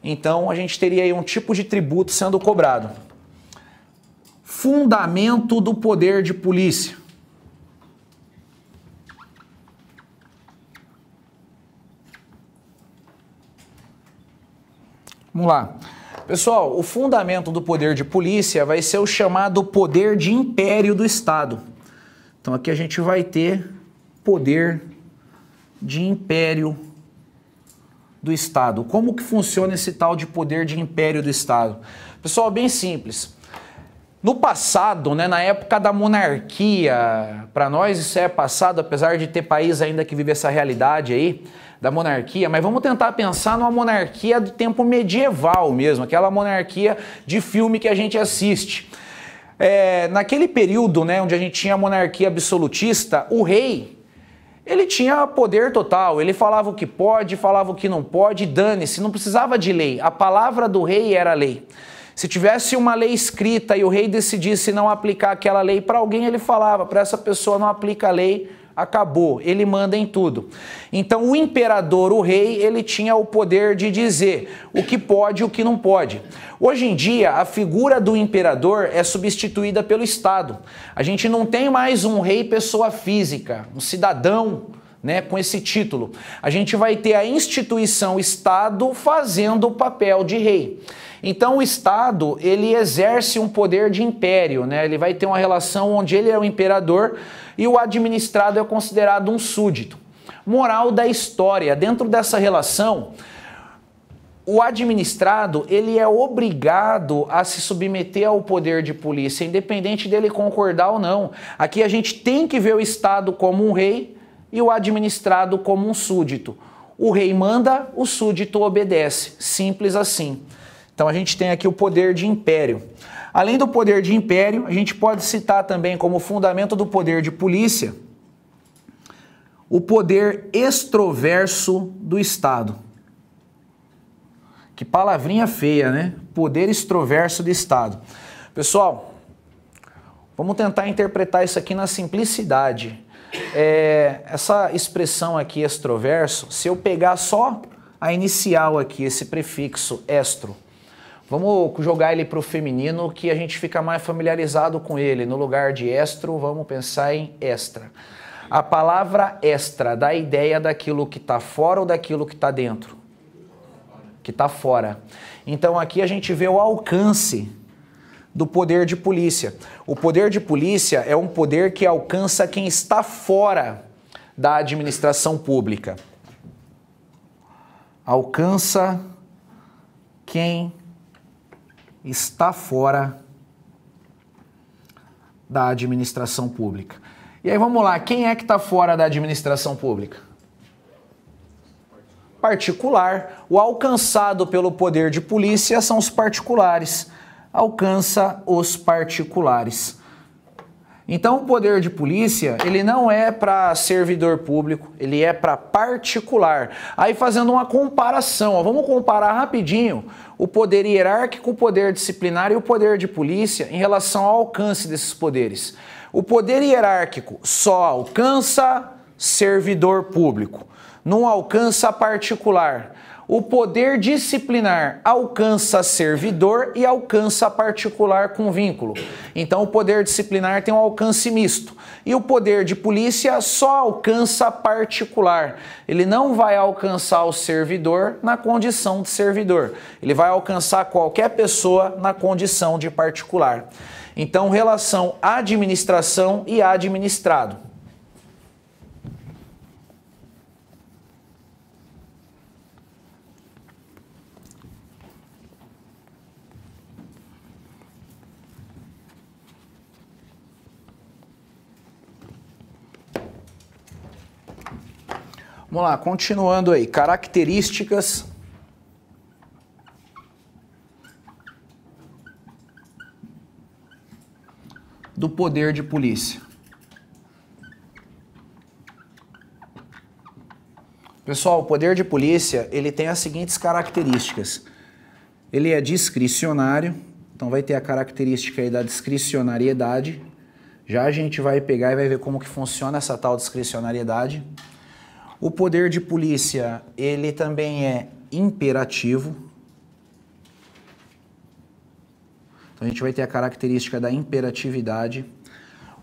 Então, a gente teria aí um tipo de tributo sendo cobrado. Fundamento do poder de polícia. Vamos lá. Pessoal, o fundamento do poder de polícia vai ser o chamado poder de império do Estado. Então aqui a gente vai ter poder de império do Estado. Como que funciona esse tal de poder de império do Estado? Pessoal, bem simples. No passado, né, na época da monarquia, para nós isso é passado, apesar de ter país ainda que vive essa realidade aí, da monarquia, mas vamos tentar pensar numa monarquia do tempo medieval mesmo, aquela monarquia de filme que a gente assiste. Naquele período, né, onde a gente tinha a monarquia absolutista, o rei, ele tinha poder total, ele falava o que pode, falava o que não pode, dane-se, não precisava de lei, a palavra do rei era lei. Se tivesse uma lei escrita e o rei decidisse não aplicar aquela lei para alguém, ele falava, para essa pessoa não aplica a lei, acabou, ele manda em tudo. Então o imperador, o rei, ele tinha o poder de dizer o que pode e o que não pode. Hoje em dia, a figura do imperador é substituída pelo Estado. A gente não tem mais um rei pessoa física, um cidadão, né, com esse título. A gente vai ter a instituição Estado fazendo o papel de rei. Então o Estado, ele exerce um poder de império, né? Ele vai ter uma relação onde ele é o imperador e o administrado é considerado um súdito. Moral da história, dentro dessa relação, o administrado, ele é obrigado a se submeter ao poder de polícia, independente dele concordar ou não. Aqui a gente tem que ver o Estado como um rei e o administrado como um súdito. O rei manda, o súdito obedece, simples assim. Então a gente tem aqui o poder de império. Além do poder de império, a gente pode citar também como fundamento do poder de polícia o poder extroverso do Estado. Que palavrinha feia, né? Poder extroverso do Estado. Pessoal, vamos tentar interpretar isso aqui na simplicidade. Essa expressão aqui, extroverso, se eu pegar só a inicial aqui, esse prefixo estro, vamos jogar ele para o feminino que a gente fica mais familiarizado com ele. No lugar de estro, vamos pensar em extra. A palavra extra dá a ideia daquilo que está fora ou daquilo que está dentro? Que está fora. Então aqui a gente vê o alcance do poder de polícia. O poder de polícia é um poder que alcança quem está fora da administração pública. Alcança quem está fora da administração pública. E aí vamos lá, quem é que está fora da administração pública? Particular. O alcançado pelo poder de polícia são os particulares. Alcança os particulares. Então o poder de polícia, ele não é para servidor público, ele é para particular. Aí fazendo uma comparação, ó, vamos comparar rapidinho o poder hierárquico, o poder disciplinar e o poder de polícia em relação ao alcance desses poderes. O poder hierárquico só alcança servidor público, não alcança particular. O poder disciplinar alcança servidor e alcança particular com vínculo. Então o poder disciplinar tem um alcance misto. E o poder de polícia só alcança particular. Ele não vai alcançar o servidor na condição de servidor. Ele vai alcançar qualquer pessoa na condição de particular. Então, relação administração e administrado. Vamos lá, continuando aí. Características do poder de polícia. Pessoal, o poder de polícia, ele tem as seguintes características. ele é discricionário, então vai ter a característica aí da discricionariedade. Já a gente vai pegar e vai ver como que funciona essa tal discricionariedade. O poder de polícia, ele também é imperativo. Então a gente vai ter a característica da imperatividade.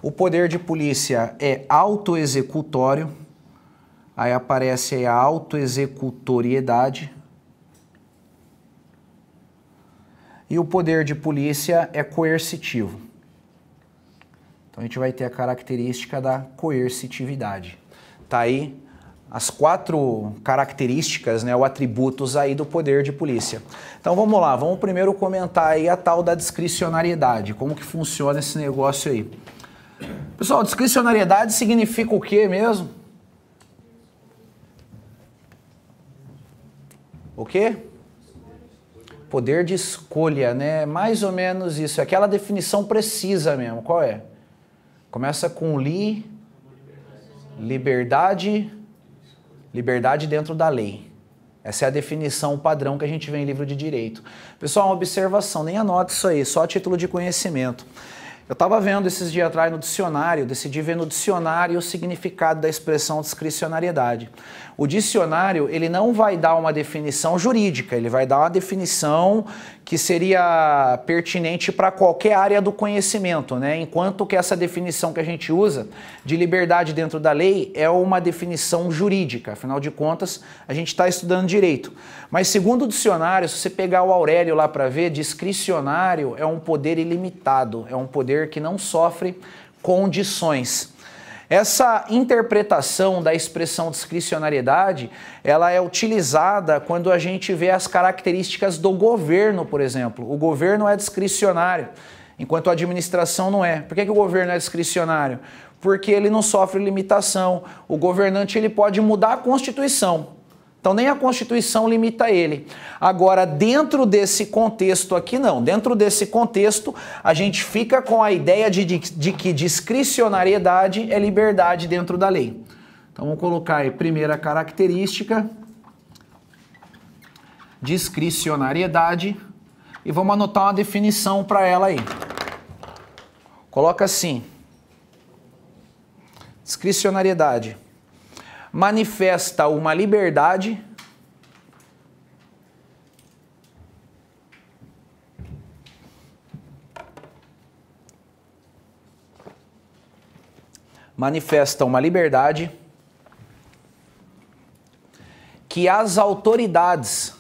O poder de polícia é autoexecutório. Aí aparece aí a autoexecutoriedade. E o poder de polícia é coercitivo. Então a gente vai ter a característica da coercitividade. Tá aí as 4 características, né, ou atributos aí do poder de polícia. Então vamos lá, vamos primeiro comentar aí a tal da discricionariedade, como que funciona esse negócio aí. Pessoal, discricionariedade significa o quê mesmo? O quê? Poder de escolha, né? Mais ou menos isso. Aquela definição precisa mesmo. Qual é? Começa com liberdade dentro da lei. Essa é a definição padrão que a gente vê em livro de direito. Pessoal, uma observação, nem anote isso aí, só a título de conhecimento. Eu estava vendo esses dias atrás no dicionário, decidi ver no dicionário o significado da expressão discricionariedade. O dicionário, ele não vai dar uma definição jurídica, ele vai dar uma definição que seria pertinente para qualquer área do conhecimento, né? Enquanto que essa definição que a gente usa de liberdade dentro da lei é uma definição jurídica, afinal de contas, a gente está estudando direito. Mas segundo o dicionário, se você pegar o Aurélio lá para ver, discricionário é um poder ilimitado, é um poder que não sofre condições. Essa interpretação da expressão discricionariedade, ela é utilizada quando a gente vê as características do governo, por exemplo. O governo é discricionário, enquanto a administração não é. Por que o governo é discricionário? Porque ele não sofre limitação. O governante ele pode mudar a Constituição. Então nem a Constituição limita ele. Agora, dentro desse contexto aqui, não. Dentro desse contexto, a gente fica com a ideia de que discricionariedade é liberdade dentro da lei. Então vamos colocar aí, primeira característica, discricionariedade, e vamos anotar uma definição para ela aí. Coloca assim, discricionariedade. Manifesta uma liberdade que as autoridades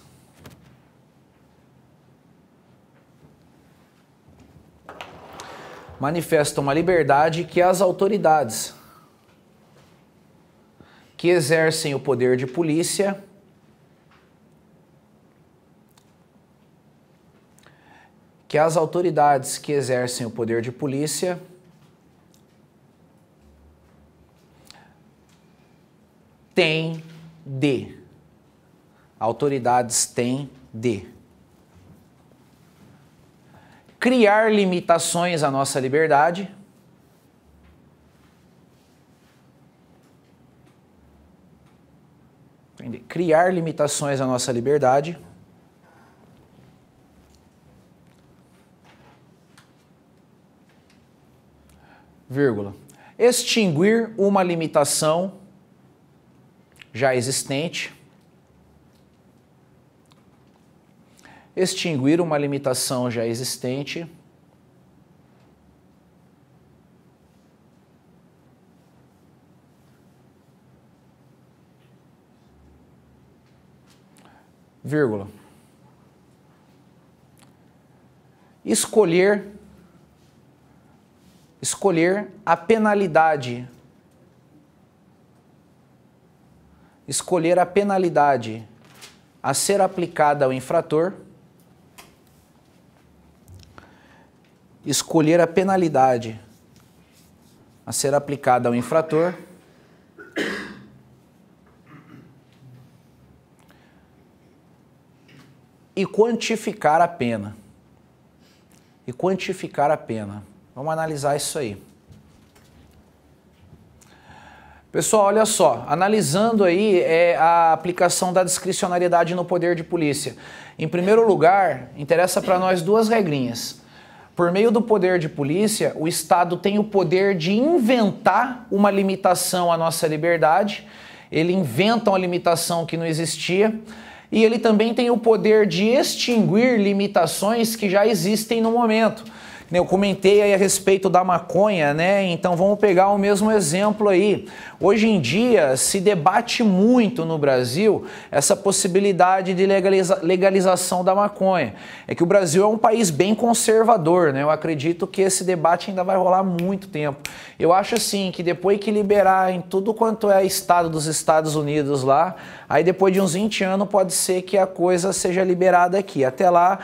que exercem o poder de polícia têm de criar limitações à nossa liberdade, vírgula, extinguir uma limitação já existente, vírgula, escolher a penalidade a ser aplicada ao infrator, e quantificar a pena. Vamos analisar isso aí. Pessoal, olha só, analisando aí a aplicação da discricionariedade no poder de polícia. Em primeiro lugar, interessa para nós duas regrinhas. Por meio do poder de polícia, o Estado tem o poder de inventar uma limitação à nossa liberdade, ele inventa uma limitação que não existia, e ele também tem o poder de extinguir limitações que já existem no momento. Eu comentei aí a respeito da maconha, né? Então vamos pegar o mesmo exemplo aí. Hoje em dia se debate muito no Brasil essa possibilidade de legalização da maconha. É que o Brasil é um país bem conservador, né? Eu acredito que esse debate ainda vai rolar muito tempo. Eu acho assim que depois que liberar em tudo quanto é estado dos Estados Unidos lá, aí depois de uns 20 anos pode ser que a coisa seja liberada aqui. Até lá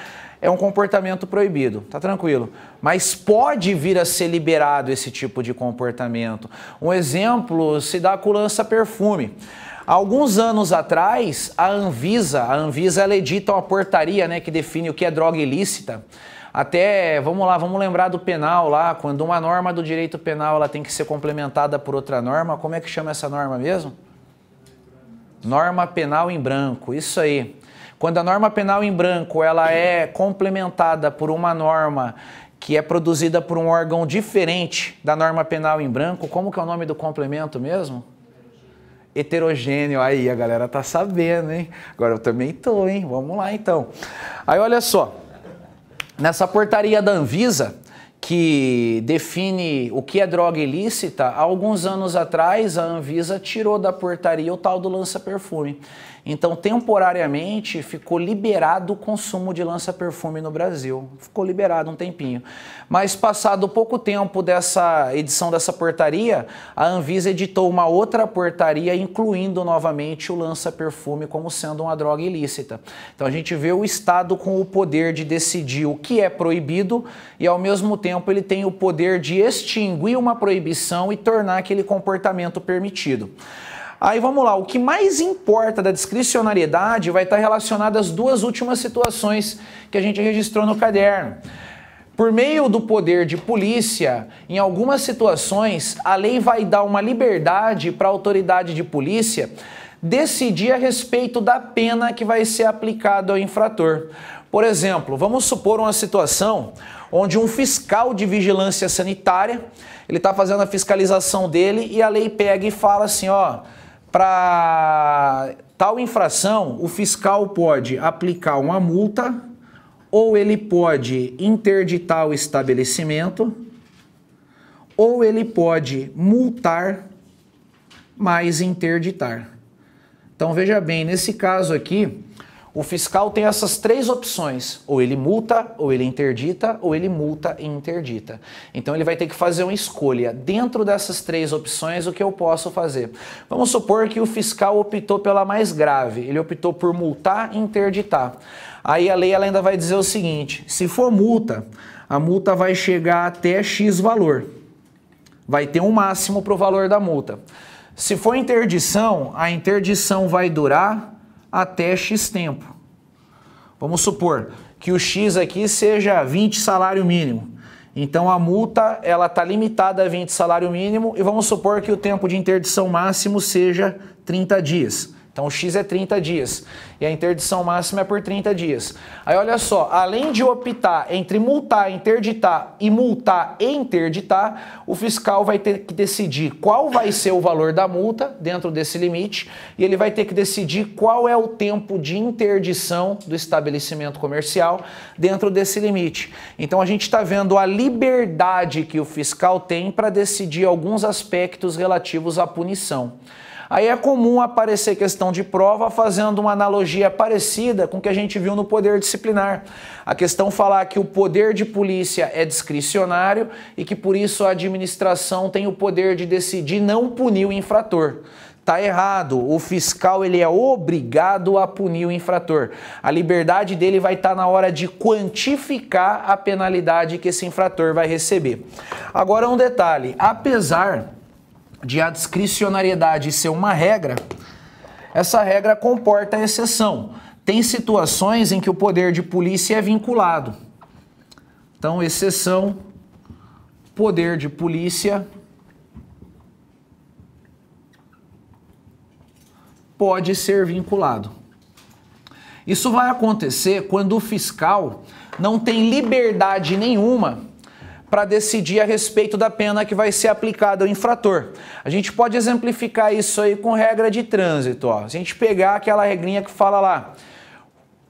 é um comportamento proibido, tá tranquilo. Mas pode vir a ser liberado esse tipo de comportamento. Um exemplo se dá com o lança-perfume. Há alguns anos atrás, a Anvisa ela edita uma portaria, né, que define o que é droga ilícita. Até, vamos lá, vamos lembrar do penal lá, quando uma norma do direito penal ela tem que ser complementada por outra norma. Como é que chama essa norma mesmo? Norma penal em branco, isso aí. Quando a norma penal em branco ela é complementada por uma norma que é produzida por um órgão diferente da norma penal em branco, como que é o nome do complemento mesmo? Heterogêneo. Aí a galera tá sabendo, hein? Agora eu também tô, hein? Vamos lá então. Aí olha só, nessa portaria da Anvisa, que define o que é droga ilícita, há alguns anos atrás a Anvisa tirou da portaria o tal do lança-perfume. Então, temporariamente, ficou liberado o consumo de lança-perfume no Brasil. Ficou liberado um tempinho. Mas, passado pouco tempo dessa edição dessa portaria, a Anvisa editou uma outra portaria, incluindo novamente o lança-perfume como sendo uma droga ilícita. Então, a gente vê o Estado com o poder de decidir o que é proibido e, ao mesmo tempo, ele tem o poder de extinguir uma proibição e tornar aquele comportamento permitido. Aí vamos lá, o que mais importa da discricionariedade vai estar relacionado às duas últimas situações que a gente registrou no caderno. Por meio do poder de polícia, em algumas situações, a lei vai dar uma liberdade para a autoridade de polícia decidir a respeito da pena que vai ser aplicada ao infrator. Por exemplo, vamos supor uma situação onde um fiscal de vigilância sanitária, ele está fazendo a fiscalização dele e a lei pega e fala assim, ó, para tal infração, o fiscal pode aplicar uma multa ou ele pode interditar o estabelecimento ou ele pode multar mais interditar. Então veja bem, nesse caso aqui, o fiscal tem essas três opções, ou ele multa, ou ele interdita, ou ele multa e interdita. Então ele vai ter que fazer uma escolha. Dentro dessas três opções, o que eu posso fazer? Vamos supor que o fiscal optou pela mais grave, ele optou por multar e interditar. Aí a lei ela ainda vai dizer o seguinte, se for multa, a multa vai chegar até X valor. Vai ter um máximo para o valor da multa. Se for interdição, a interdição vai durar até X tempo. Vamos supor que o X aqui seja 20 salário mínimo. Então a multa ela está limitada a 20 salário mínimo e vamos supor que o tempo de interdição máximo seja 30 dias. Então o X é 30 dias e a interdição máxima é por 30 dias. Aí olha só, além de optar entre multar, interditar e multar e interditar, o fiscal vai ter que decidir qual vai ser o valor da multa dentro desse limite e ele vai ter que decidir qual é o tempo de interdição do estabelecimento comercial dentro desse limite. Então a gente está vendo a liberdade que o fiscal tem para decidir alguns aspectos relativos à punição. Aí é comum aparecer questão de prova fazendo uma analogia parecida com o que a gente viu no poder disciplinar. A questão falar que o poder de polícia é discricionário e que por isso a administração tem o poder de decidir não punir o infrator. Tá errado, o fiscal ele é obrigado a punir o infrator. A liberdade dele vai estar na hora de quantificar a penalidade que esse infrator vai receber. Agora um detalhe, apesar de a discricionariedade ser uma regra, essa regra comporta exceção. Tem situações em que o poder de polícia é vinculado. Então, exceção, poder de polícia pode ser vinculado. Isso vai acontecer quando o fiscal não tem liberdade nenhuma para decidir a respeito da pena que vai ser aplicada ao infrator. A gente pode exemplificar isso aí com regra de trânsito. Ó. A gente pegar aquela regrinha que fala lá,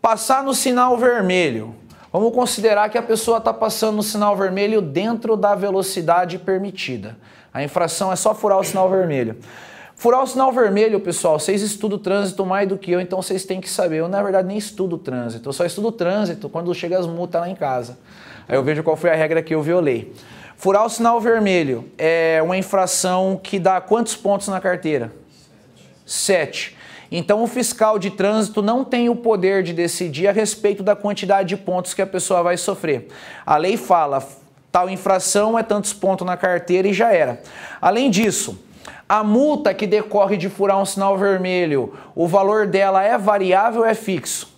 passar no sinal vermelho. Vamos considerar que a pessoa está passando no sinal vermelho dentro da velocidade permitida. A infração é só furar o sinal vermelho. Furar o sinal vermelho, pessoal, vocês estudam o trânsito mais do que eu, então vocês têm que saber. Eu, na verdade, nem estudo o trânsito. Eu só estudo o trânsito quando chega as multas lá em casa. Aí eu vejo qual foi a regra que eu violei. Furar o sinal vermelho é uma infração que dá quantos pontos na carteira? 7. Então o fiscal de trânsito não tem o poder de decidir a respeito da quantidade de pontos que a pessoa vai sofrer. A lei fala, tal infração é tantos pontos na carteira e já era. Além disso, a multa que decorre de furar um sinal vermelho, o valor dela é variável ou é fixo?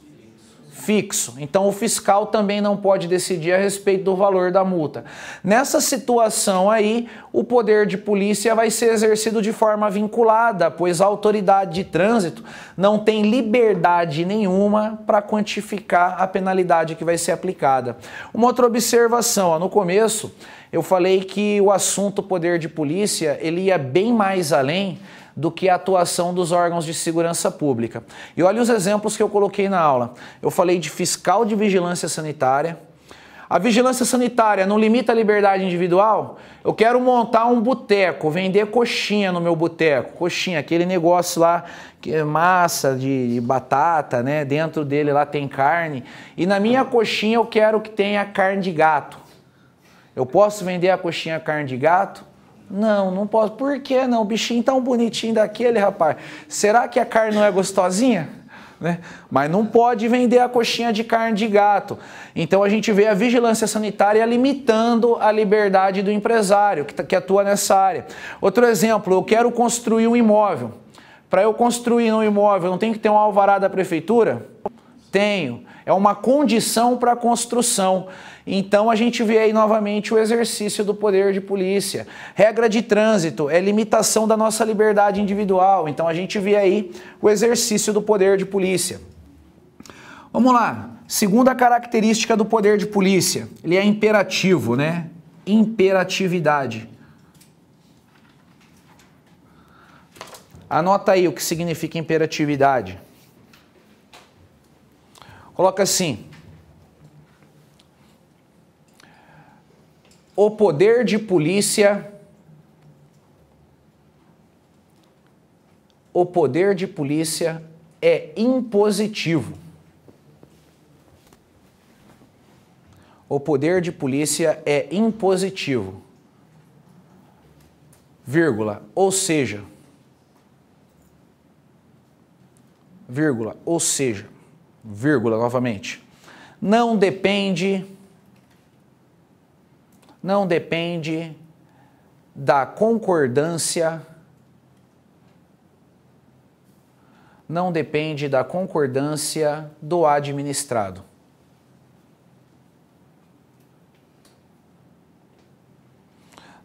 Fixo. Então o fiscal também não pode decidir a respeito do valor da multa. Nessa situação aí, o poder de polícia vai ser exercido de forma vinculada, pois a autoridade de trânsito não tem liberdade nenhuma para quantificar a penalidade que vai ser aplicada. Uma outra observação, ó, no começo eu falei que o assunto poder de polícia ele ia bem mais além do que a atuação dos órgãos de segurança pública. E olha os exemplos que eu coloquei na aula. Eu falei de fiscal de vigilância sanitária. A vigilância sanitária não limita a liberdade individual? Eu quero montar um boteco, vender coxinha no meu boteco. Coxinha, aquele negócio lá, que é massa de batata, né? Dentro dele lá tem carne. E na minha coxinha eu quero que tenha carne de gato. Eu posso vender a coxinha carne de gato? Não, não posso. Por que não? O bichinho tão bonitinho daquele, rapaz. Será que a carne não é gostosinha? Né? Mas não pode vender a coxinha de carne de gato. Então a gente vê a vigilância sanitária limitando a liberdade do empresário que atua nessa área. Outro exemplo, eu quero construir um imóvel. Para eu construir um imóvel, não tem que ter um alvará da prefeitura? Tenho. É uma condição para a construção. Então a gente vê aí novamente o exercício do poder de polícia. Regra de trânsito é limitação da nossa liberdade individual. Então a gente vê aí o exercício do poder de polícia. Vamos lá. Segunda característica do poder de polícia. Ele é imperativo, né? Imperatividade. Anota aí o que significa imperatividade. Coloca assim. O poder de polícia é impositivo. O poder de polícia é impositivo. Vírgula, ou seja, vírgula novamente. Não depende da concordância, do administrado.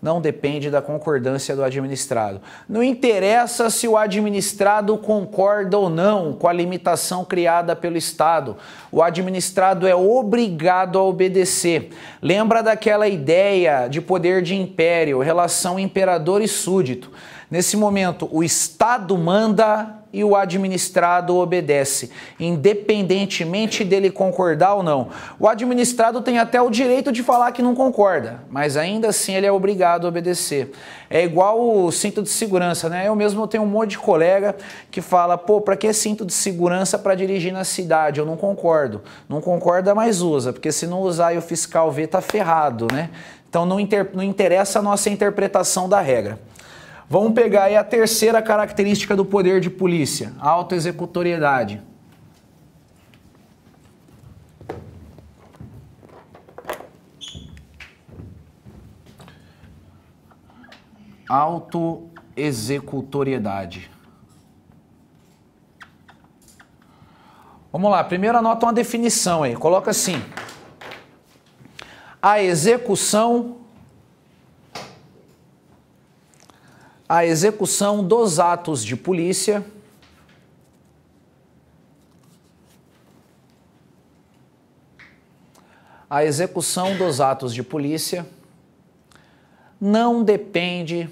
Não depende da concordância do administrado. Não interessa se o administrado concorda ou não com a limitação criada pelo Estado. O administrado é obrigado a obedecer. Lembra daquela ideia de poder de império, relação imperador e súdito. Nesse momento, o Estado manda e o administrado obedece, independentemente dele concordar ou não. O administrado tem até o direito de falar que não concorda, mas ainda assim ele é obrigado a obedecer. É igual o cinto de segurança, né? Eu mesmo tenho um monte de colega que fala, pô, pra que cinto de segurança para dirigir na cidade? Eu não concordo. Não concorda, mas usa, porque se não usar e o fiscal ver, tá ferrado, né? Então não interessa a nossa interpretação da regra. Vamos pegar aí a terceira característica do poder de polícia, a autoexecutoriedade. Autoexecutoriedade. Vamos lá, primeiro anota uma definição aí, coloca assim. A execução dos atos de polícia a execução dos atos de polícia não depende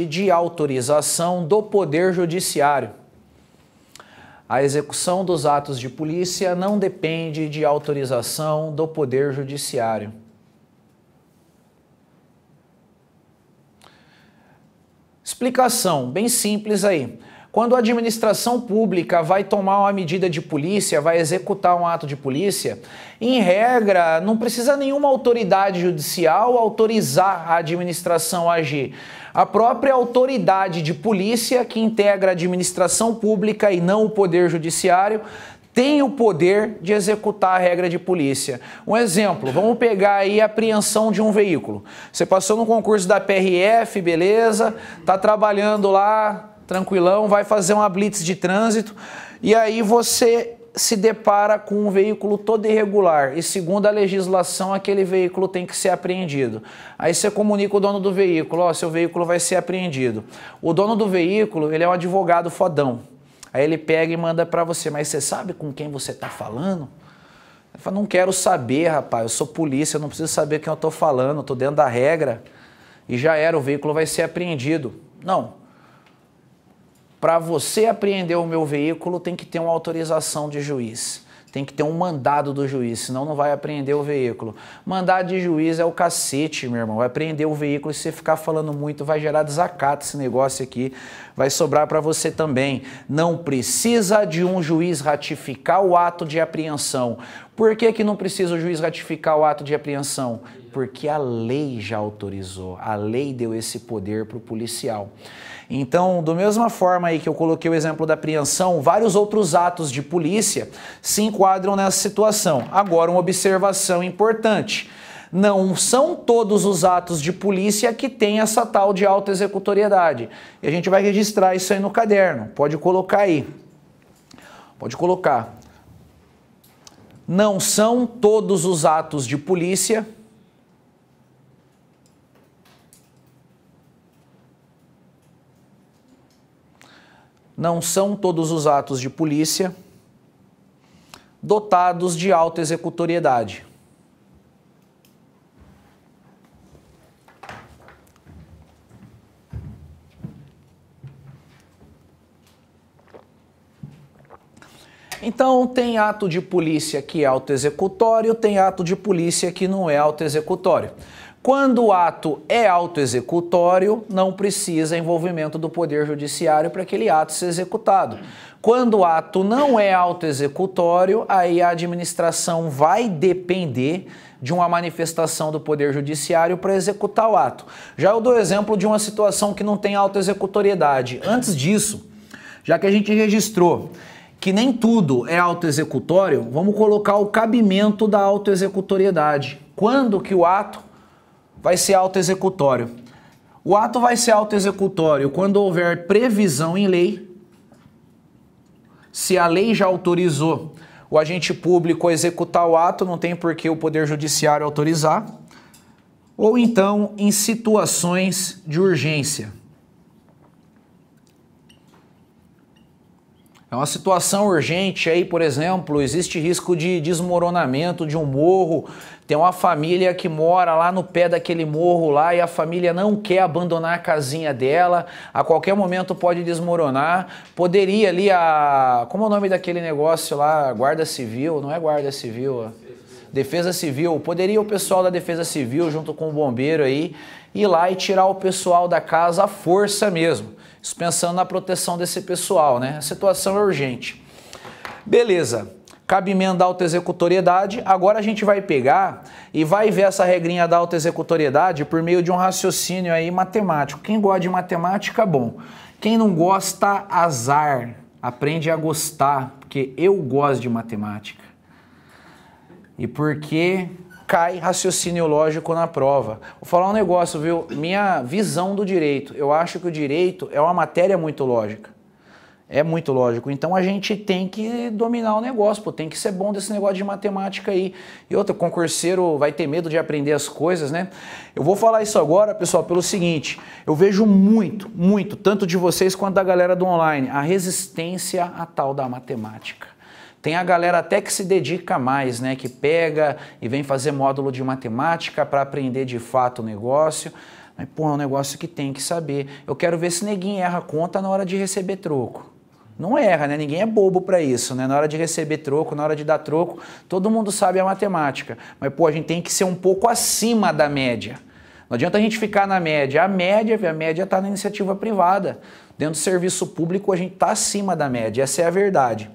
de autorização do Poder Judiciário. A execução dos atos de polícia não depende de autorização do Poder Judiciário. Explicação bem simples aí. Quando a administração pública vai tomar uma medida de polícia, vai executar um ato de polícia, em regra, não precisa nenhuma autoridade judicial autorizar a administração a agir. A própria autoridade de polícia, que integra a administração pública e não o Poder Judiciário, tem o poder de executar a regra de polícia. Um exemplo, vamos pegar aí a apreensão de um veículo. Você passou no concurso da PRF, beleza, tá trabalhando lá, tranquilão, vai fazer uma blitz de trânsito e aí você se depara com um veículo todo irregular e segundo a legislação aquele veículo tem que ser apreendido. Aí você comunica o dono do veículo, ó, seu veículo vai ser apreendido. O dono do veículo, ele é um advogado fodão. Aí ele pega e manda para você, mas você sabe com quem você está falando? Ele fala, não quero saber, rapaz, eu sou polícia, eu não preciso saber quem eu estou falando, eu estou dentro da regra e já era, o veículo vai ser apreendido. Não. Para você apreender o meu veículo tem que ter uma autorização de juiz, tem que ter um mandado do juiz, senão não vai apreender o veículo. Mandado de juiz é o cacete, meu irmão, vai apreender o veículo e se você ficar falando muito vai gerar desacato esse negócio aqui, vai sobrar para você também. Não precisa de um juiz ratificar o ato de apreensão. Por que que não precisa o juiz ratificar o ato de apreensão? Porque a lei já autorizou, a lei deu esse poder para o policial. Então, da mesma forma aí que eu coloquei o exemplo da apreensão, vários outros atos de polícia se enquadram nessa situação. Agora, uma observação importante. Não são todos os atos de polícia que têm essa tal de autoexecutoriedade. E a gente vai registrar isso aí no caderno. Pode colocar aí. Pode colocar. Não são todos os atos de polícia dotados de autoexecutoriedade. Então, tem ato de polícia que é autoexecutório, tem ato de polícia que não é autoexecutório. Quando o ato é autoexecutório, não precisa envolvimento do Poder Judiciário para aquele ato ser executado. Quando o ato não é autoexecutório, aí a administração vai depender de uma manifestação do Poder Judiciário para executar o ato. Já eu dou exemplo de uma situação que não tem autoexecutoriedade. Antes disso, já que a gente registrou que nem tudo é autoexecutório, vamos colocar o cabimento da autoexecutoriedade. Quando que o ato vai ser autoexecutório? O ato vai ser autoexecutório quando houver previsão em lei, se a lei já autorizou o agente público a executar o ato, não tem por que o Poder Judiciário autorizar, ou então em situações de urgência. É uma situação urgente aí, por exemplo, existe risco de desmoronamento de um morro, tem uma família que mora lá no pé daquele morro lá e a família não quer abandonar a casinha dela, a qualquer momento pode desmoronar, poderia ali como é o nome daquele negócio lá, Guarda Civil, não é Guarda Civil, Defesa Civil, poderia o pessoal da Defesa Civil junto com o bombeiro aí ir lá e tirar o pessoal da casa à força mesmo. Isso pensando na proteção desse pessoal, né? A situação é urgente. Beleza. Cabimento da autoexecutoriedade. Agora a gente vai pegar e vai ver essa regrinha da autoexecutoriedade por meio de um raciocínio aí matemático. Quem gosta de matemática, bom. Quem não gosta, azar. Aprende a gostar, porque eu gosto de matemática. E porque cai raciocínio lógico na prova. Vou falar um negócio, viu? Minha visão do direito. Eu acho que o direito é uma matéria muito lógica. É muito lógico. Então a gente tem que dominar o negócio, pô, tem que ser bom desse negócio de matemática aí. E outro, concurseiro vai ter medo de aprender as coisas, né? Eu vou falar isso agora, pessoal, pelo seguinte, eu vejo muito, tanto de vocês quanto da galera do online, a resistência à tal da matemática. Tem a galera até que se dedica mais, né? Que pega e vem fazer módulo de matemática para aprender de fato o negócio. Mas, pô, é um negócio que tem que saber. Eu quero ver se neguinho erra a conta na hora de receber troco. Não erra, né? Ninguém é bobo para isso, né? Na hora de receber troco, na hora de dar troco, todo mundo sabe a matemática. Mas, pô, a gente tem que ser um pouco acima da média. Não adianta a gente ficar na média. A média está na iniciativa privada. Dentro do serviço público, a gente está acima da média. Essa é a verdade.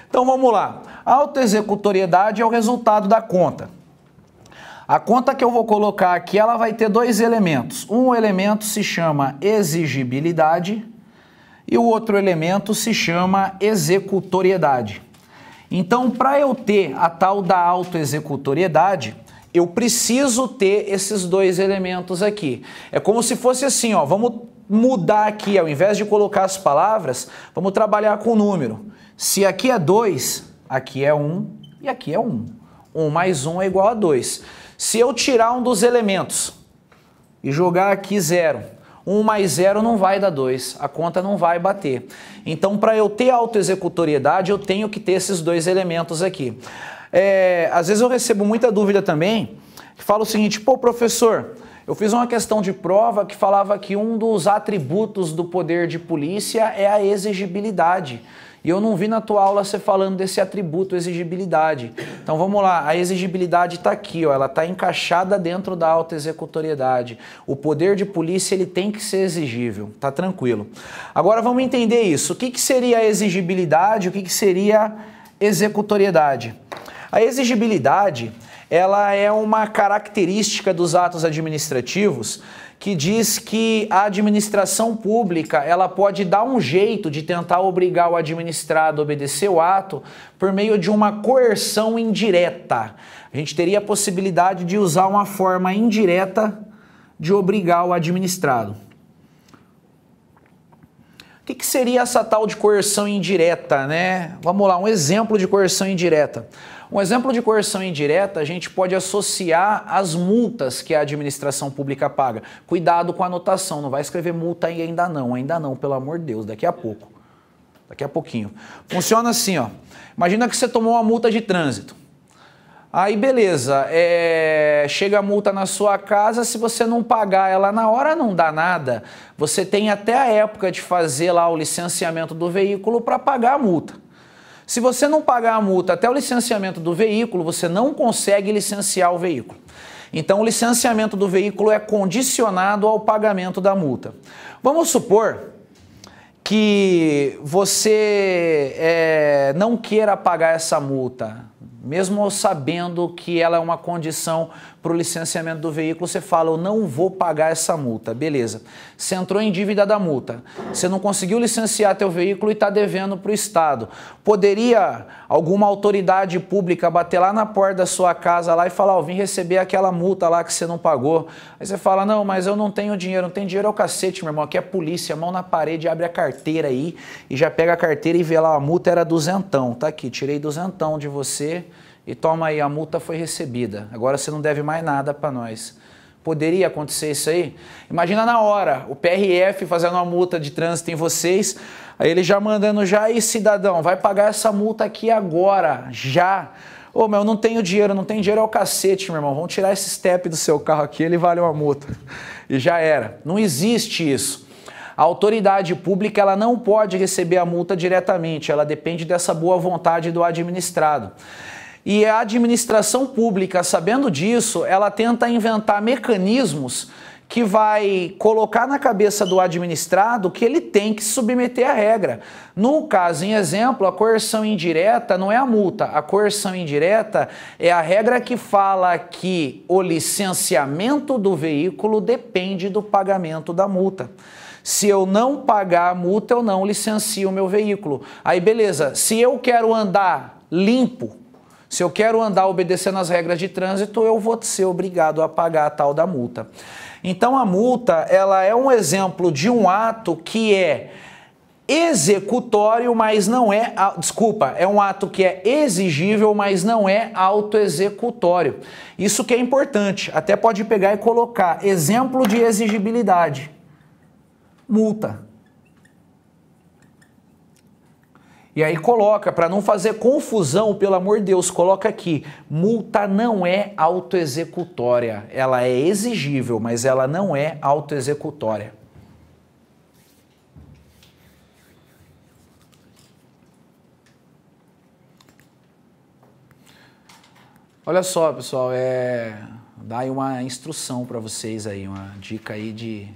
Então, vamos lá. A autoexecutoriedade é o resultado da conta. A conta que eu vou colocar aqui, ela vai ter dois elementos. Um elemento se chama exigibilidade e o outro elemento se chama executoriedade. Então, para eu ter a tal da autoexecutoriedade, eu preciso ter esses dois elementos aqui. É como se fosse assim, ó, vamos mudar aqui, ao invés de colocar as palavras, vamos trabalhar com o número. Se aqui é 2, aqui é 1 e aqui é 1. 1 mais 1 é igual a 2. Se eu tirar um dos elementos e jogar aqui 0, 1 mais 0 não vai dar 2, a conta não vai bater. Então, para eu ter autoexecutoriedade, eu tenho que ter esses dois elementos aqui. Às vezes eu recebo muita dúvida também, que fala o seguinte, pô, professor, eu fiz uma questão de prova que falava que um dos atributos do poder de polícia é a exigibilidade. E eu não vi na tua aula você falando desse atributo, exigibilidade. Então vamos lá, a exigibilidade está aqui, ó, ela está encaixada dentro da autoexecutoriedade. O poder de polícia ele tem que ser exigível, tá tranquilo. Agora vamos entender isso. O que seria a exigibilidade, o que seria executoriedade? A exigibilidade, ela é uma característica dos atos administrativos que diz que a administração pública ela pode dar um jeito de tentar obrigar o administrado a obedecer o ato por meio de uma coerção indireta. A gente teria a possibilidade de usar uma forma indireta de obrigar o administrado. O que seria essa tal de coerção indireta, né? Vamos lá, um exemplo de coerção indireta. Um exemplo de coerção indireta a gente pode associar às multas que a administração pública paga. Cuidado com a anotação, não vai escrever multa aí ainda não, pelo amor de Deus, daqui a pouco. Daqui a pouquinho. Funciona assim, ó. Imagina que você tomou uma multa de trânsito. Aí beleza, chega a multa na sua casa, se você não pagar ela na hora não dá nada. Você tem até a época de fazer lá o licenciamento do veículo para pagar a multa. Se você não pagar a multa até o licenciamento do veículo, você não consegue licenciar o veículo. Então o licenciamento do veículo é condicionado ao pagamento da multa. Vamos supor que você não queira pagar essa multa, mesmo sabendo que ela é uma condição para o licenciamento do veículo, você fala, eu não vou pagar essa multa, beleza. Você entrou em dívida da multa, você não conseguiu licenciar teu veículo e está devendo para o Estado. Poderia alguma autoridade pública bater lá na porta da sua casa lá e falar, eu vim receber aquela multa lá que você não pagou. Aí você fala, não, mas eu não tenho dinheiro, não tem dinheiro é o cacete, meu irmão, aqui é polícia, mão na parede, abre a carteira aí e já pega a carteira e vê lá, a multa era duzentão, tá aqui, tirei duzentão de você. E toma aí, a multa foi recebida. Agora você não deve mais nada para nós. Poderia acontecer isso aí? Imagina na hora, o PRF fazendo uma multa de trânsito em vocês, aí ele já mandando já, aí cidadão, vai pagar essa multa aqui agora, já. Ô, meu, não tenho dinheiro, não tem dinheiro é o cacete, meu irmão. Vamos tirar esse step do seu carro aqui, ele vale uma multa. E já era. Não existe isso. A autoridade pública ela não pode receber a multa diretamente, ela depende dessa boa vontade do administrado. E a administração pública, sabendo disso, ela tenta inventar mecanismos que vai colocar na cabeça do administrado que ele tem que submeter à regra. No caso, em exemplo, a coerção indireta não é a multa. A coerção indireta é a regra que fala que o licenciamento do veículo depende do pagamento da multa. Se eu não pagar a multa, eu não licencio o meu veículo. Aí beleza, se eu quero andar limpo, se eu quero andar obedecendo as regras de trânsito, eu vou ser obrigado a pagar a tal da multa. Então a multa, ela é um exemplo de um ato que é executório, mas não é... Desculpa, é um ato que é exigível, mas não é autoexecutório. Isso que é importante. Até pode pegar e colocar exemplo de exigibilidade. Multa. E aí coloca, para não fazer confusão, pelo amor de Deus, coloca aqui, multa não é autoexecutória, ela é exigível, mas ela não é autoexecutória. Olha só, pessoal, dá aí uma instrução para vocês aí, uma dica aí de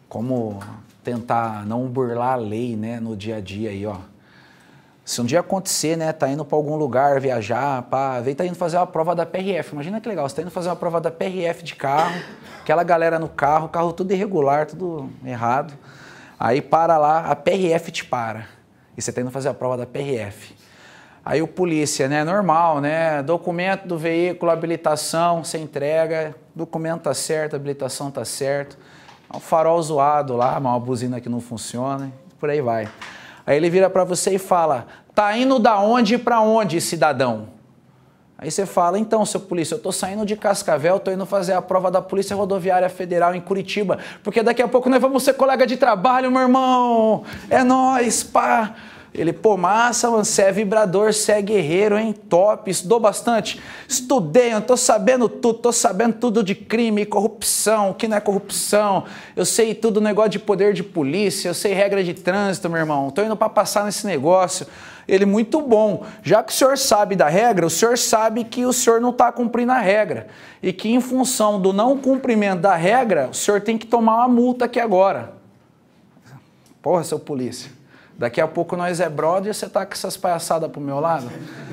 como tentar não burlar a lei, né, no dia a dia aí, ó. Se um dia acontecer, né, tá indo para algum lugar viajar, pá, tá indo fazer uma prova da PRF, imagina que legal, você tá indo fazer uma prova da PRF de carro, aquela galera no carro, carro tudo irregular, tudo errado, aí para lá, a PRF te para, e você tá indo fazer a prova da PRF. Aí o polícia, né, normal, né, documento do veículo, habilitação, você entrega, documento tá certo, habilitação tá certo, um farol zoado lá, uma buzina que não funciona, por aí vai. Aí ele vira para você e fala, tá indo da onde para onde, cidadão? Aí você fala, então, seu polícia, eu tô saindo de Cascavel, tô indo fazer a prova da Polícia Rodoviária Federal em Curitiba, porque daqui a pouco nós vamos ser colega de trabalho, meu irmão, é nóis, pá. Ele, pô, massa, mano, você é vibrador, você é guerreiro, hein, top, estudou bastante? Estudei, eu tô sabendo tudo de crime, corrupção, o que não é corrupção, eu sei tudo negócio de poder de polícia, eu sei regra de trânsito, meu irmão, tô indo para passar nesse negócio. Ele, muito bom, já que o senhor sabe da regra, o senhor sabe que o senhor não está cumprindo a regra e que em função do não cumprimento da regra, o senhor tem que tomar uma multa aqui agora. Porra, seu polícia. Daqui a pouco nós é brother e você tá com essas palhaçadas pro meu lado.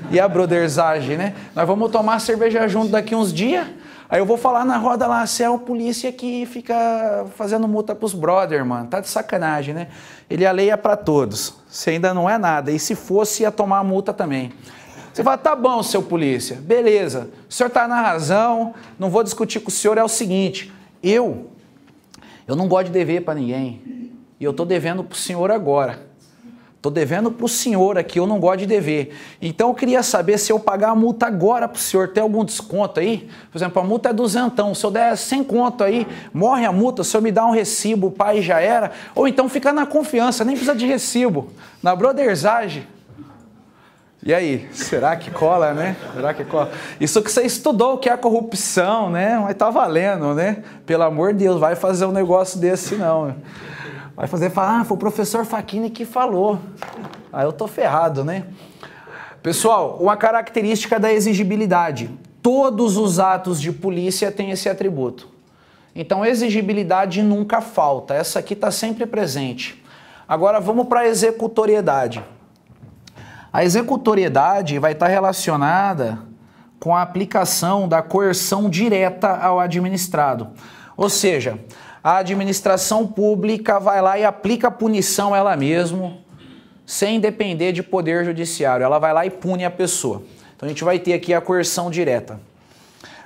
E a brothersagem, né? Nós vamos tomar cerveja junto daqui uns dias. Aí eu vou falar na roda lá, você é o polícia que fica fazendo multa pros brother, mano. Tá de sacanagem, né? Ele a lei é pra todos. Você ainda não é nada. E se fosse, ia tomar a multa também. Você fala, tá bom, seu polícia. Beleza. O senhor tá na razão. Não vou discutir com o senhor. É o seguinte. Eu não gosto de dever pra ninguém. E eu tô devendo pro senhor agora. Estou devendo para o senhor aqui, eu não gosto de dever. Então eu queria saber se eu pagar a multa agora para o senhor, tem algum desconto aí? Por exemplo, a multa é 200, se eu der 100 conto aí, morre a multa, o senhor me dá um recibo, o pai já era. Ou então fica na confiança, nem precisa de recibo, na brothersagem. E aí, será que cola, né? Será que cola? Isso que você estudou, que é a corrupção, né? Mas tá valendo, né? Pelo amor de Deus, vai fazer um negócio desse não. Vai falar, foi o professor Facchini que falou. Aí eu tô ferrado, né? Pessoal, uma característica da exigibilidade. Todos os atos de polícia têm esse atributo. Então, exigibilidade nunca falta. Essa aqui está sempre presente. Agora, vamos para a executoriedade. A executoriedade vai estar relacionada com a aplicação da coerção direta ao administrado. Ou seja, a administração pública vai lá e aplica a punição ela mesma, sem depender de poder judiciário. Ela vai lá e pune a pessoa. Então a gente vai ter aqui a coerção direta.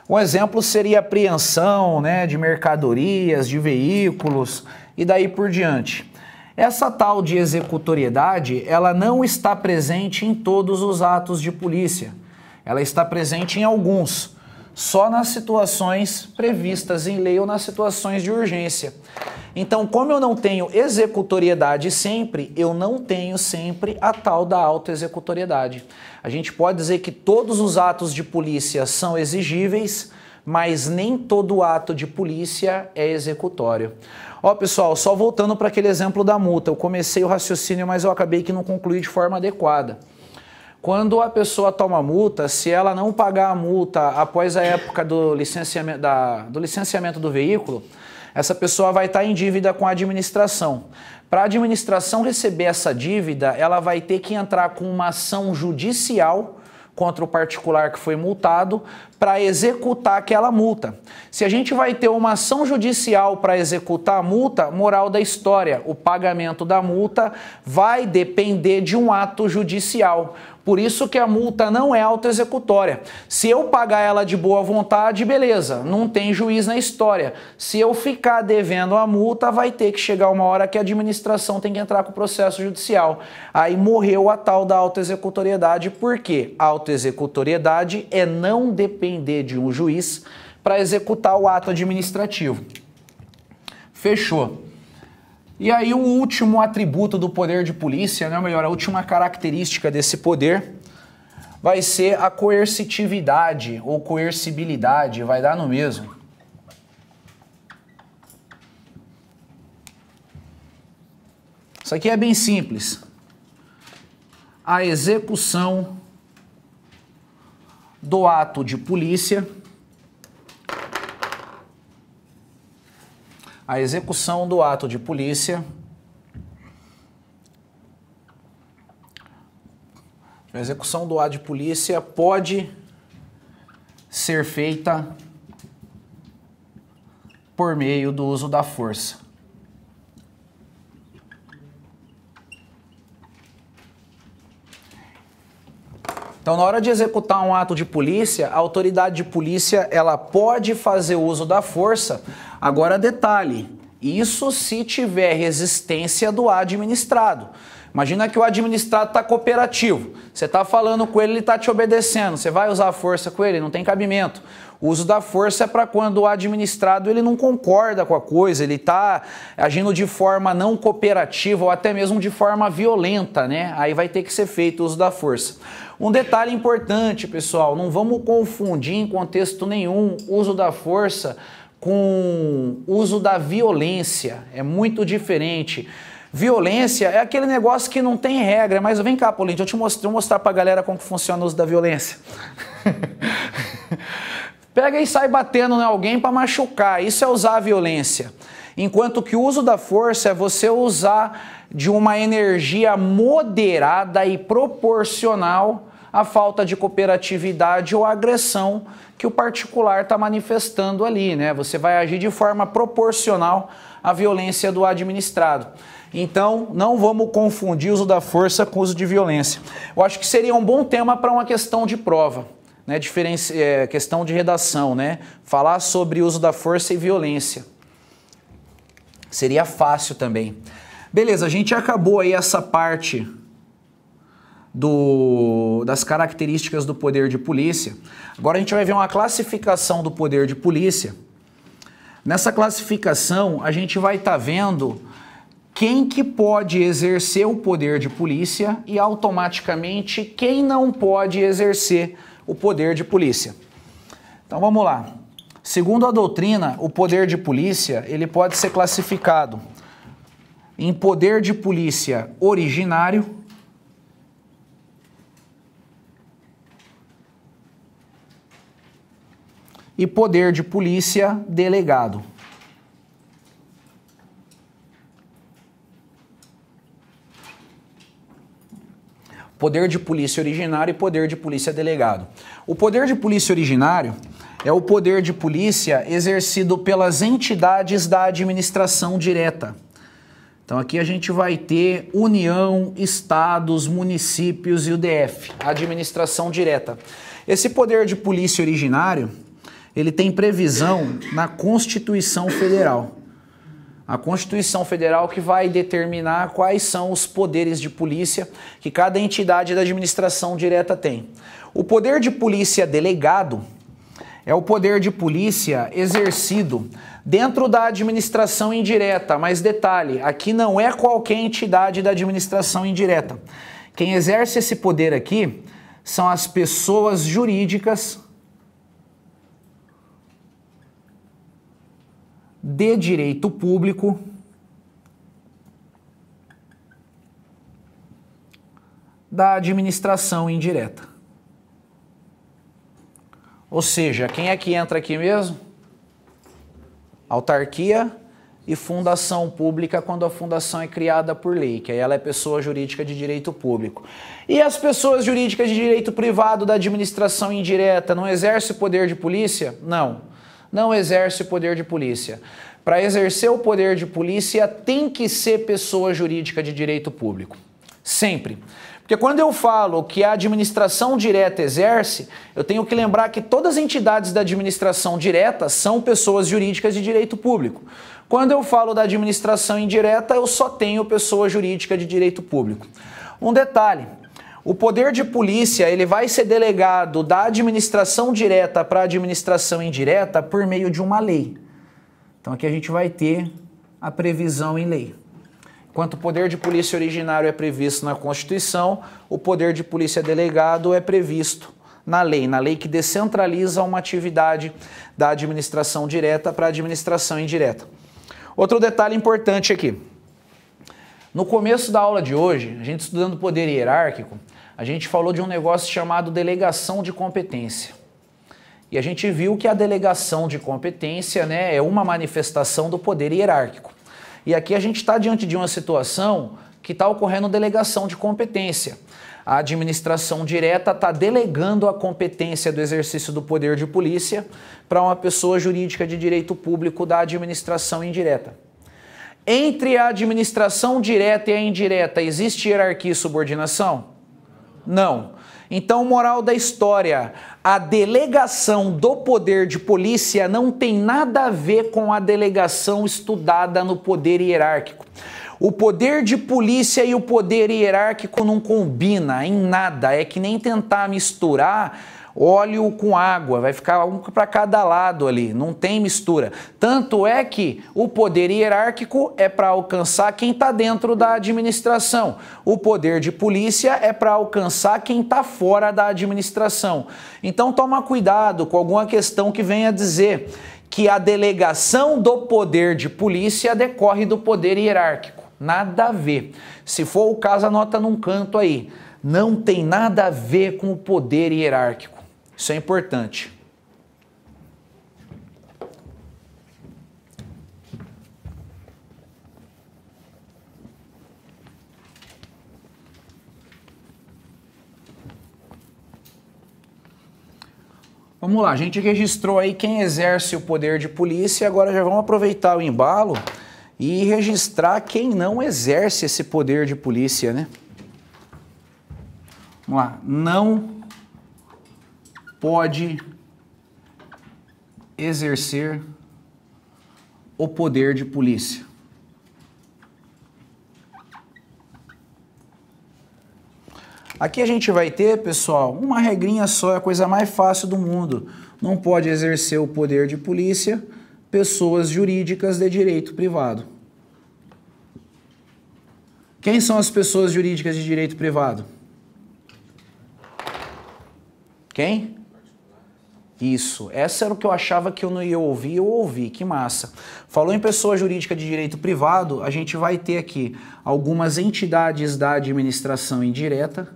Um exemplo seria a apreensão, né, de mercadorias, de veículos e daí por diante. Essa tal de executoriedade, ela não está presente em todos os atos de polícia. Ela está presente em alguns. Só nas situações previstas em lei ou nas situações de urgência. Então, como eu não tenho executoriedade sempre, eu não tenho sempre a tal da autoexecutoriedade. A gente pode dizer que todos os atos de polícia são exigíveis, mas nem todo ato de polícia é executório. Ó, pessoal, só voltando para aquele exemplo da multa. Eu comecei o raciocínio, mas eu acabei que não concluí de forma adequada. Quando a pessoa toma multa, se ela não pagar a multa após a época do licenciamento do veículo, essa pessoa vai estar em dívida com a administração. Para a administração receber essa dívida, ela vai ter que entrar com uma ação judicial contra o particular que foi multado para executar aquela multa. Se a gente vai ter uma ação judicial para executar a multa, moral da história, o pagamento da multa vai depender de um ato judicial. Por isso que a multa não é autoexecutória. Se eu pagar ela de boa vontade, beleza, não tem juiz na história. Se eu ficar devendo a multa, vai ter que chegar uma hora que a administração tem que entrar com o processo judicial. Aí morreu a tal da autoexecutoriedade. Por quê? A autoexecutoriedade é não depender de um juiz para executar o ato administrativo. Fechou. E aí o último atributo do poder de polícia, né, ou melhor, a última característica desse poder vai ser a coercitividade ou coercibilidade, vai dar no mesmo. Isso aqui é bem simples. A execução do ato de polícia, a execução do ato de polícia pode ser feita por meio do uso da força. Então, na hora de executar um ato de polícia, a autoridade de polícia ela pode fazer uso da força. Agora, detalhe, isso se tiver resistência do administrado. Imagina que o administrado está cooperativo, você está falando com ele, ele está te obedecendo, você vai usar a força com ele? Não tem cabimento. O uso da força é para quando o administrado ele não concorda com a coisa, ele está agindo de forma não cooperativa ou até mesmo de forma violenta, né? Aí vai ter que ser feito o uso da força. Um detalhe importante, pessoal, não vamos confundir em contexto nenhum o uso da força com o uso da violência, é muito diferente. Violência é aquele negócio que não tem regra, mas vem cá, Paulinho, deixa eu mostrar pra galera como que funciona o uso da violência. Pega e sai batendo em alguém para machucar, isso é usar a violência. Enquanto que o uso da força é você usar de uma energia moderada e proporcional à falta de cooperatividade ou agressão que o particular está manifestando ali, né? Você vai agir de forma proporcional à violência do administrado. Então, não vamos confundir o uso da força com o uso de violência. Eu acho que seria um bom tema para uma questão de prova, né? Questão de redação, né? Falar sobre o uso da força e violência. Seria fácil também. Beleza, a gente acabou aí essa parte das características do poder de polícia. Agora a gente vai ver uma classificação do poder de polícia. Nessa classificação, a gente vai estar vendo quem que pode exercer o poder de polícia e automaticamente quem não pode exercer o poder de polícia. Então vamos lá. Segundo a doutrina, o poder de polícia ele pode ser classificado em poder de polícia originário, e poder de polícia delegado. Poder de polícia originário e poder de polícia delegado. O poder de polícia originário é o poder de polícia exercido pelas entidades da administração direta. Então aqui a gente vai ter União, Estados, municípios e o DF, administração direta. Esse poder de polícia originário, ele tem previsão na Constituição Federal. A Constituição Federal que vai determinar quais são os poderes de polícia que cada entidade da administração direta tem. O poder de polícia delegado é o poder de polícia exercido dentro da administração indireta, mas detalhe, aqui não é qualquer entidade da administração indireta. Quem exerce esse poder aqui são as pessoas jurídicas de direito público da administração indireta. Ou seja, quem é que entra aqui mesmo? Autarquia e fundação pública quando a fundação é criada por lei, que aí ela é pessoa jurídica de direito público. E as pessoas jurídicas de direito privado da administração indireta não exercem poder de polícia? Não. Não exerce o poder de polícia. Para exercer o poder de polícia, tem que ser pessoa jurídica de direito público. Sempre. Porque quando eu falo que a administração direta exerce, eu tenho que lembrar que todas as entidades da administração direta são pessoas jurídicas de direito público. Quando eu falo da administração indireta, eu só tenho pessoa jurídica de direito público. Um detalhe, o poder de polícia ele vai ser delegado da administração direta para a administração indireta por meio de uma lei. Então aqui a gente vai ter a previsão em lei. Enquanto o poder de polícia originário é previsto na Constituição, o poder de polícia delegado é previsto na lei que descentraliza uma atividade da administração direta para a administração indireta. Outro detalhe importante aqui. No começo da aula de hoje, a gente estudando poder hierárquico, a gente falou de um negócio chamado delegação de competência. E a gente viu que a delegação de competência, né, é uma manifestação do poder hierárquico. E aqui a gente está diante de uma situação que está ocorrendo delegação de competência. A administração direta está delegando a competência do exercício do poder de polícia para uma pessoa jurídica de direito público da administração indireta. Entre a administração direta e a indireta, existe hierarquia e subordinação? Não. Então, moral da história, a delegação do poder de polícia não tem nada a ver com a delegação estudada no poder hierárquico. O poder de polícia e o poder hierárquico não combinam em nada, é que nem tentar misturar óleo com água, vai ficar um para cada lado ali, não tem mistura. Tanto é que o poder hierárquico é para alcançar quem está dentro da administração. O poder de polícia é para alcançar quem está fora da administração. Então toma cuidado com alguma questão que venha dizer que a delegação do poder de polícia decorre do poder hierárquico. Nada a ver. Se for o caso, anota num canto aí. Não tem nada a ver com o poder hierárquico. Isso é importante. Vamos lá, a gente registrou aí quem exerce o poder de polícia, agora já vamos aproveitar o embalo e registrar quem não exerce esse poder de polícia, né? Vamos lá, não pode exercer o poder de polícia. Aqui a gente vai ter, pessoal, uma regrinha só, é a coisa mais fácil do mundo. Não pode exercer o poder de polícia pessoas jurídicas de direito privado. Quem são as pessoas jurídicas de direito privado? Quem? Isso, essa era o que eu achava que eu não ia ouvir, eu ouvi, que massa. Falou em pessoa jurídica de direito privado, a gente vai ter aqui algumas entidades da administração indireta.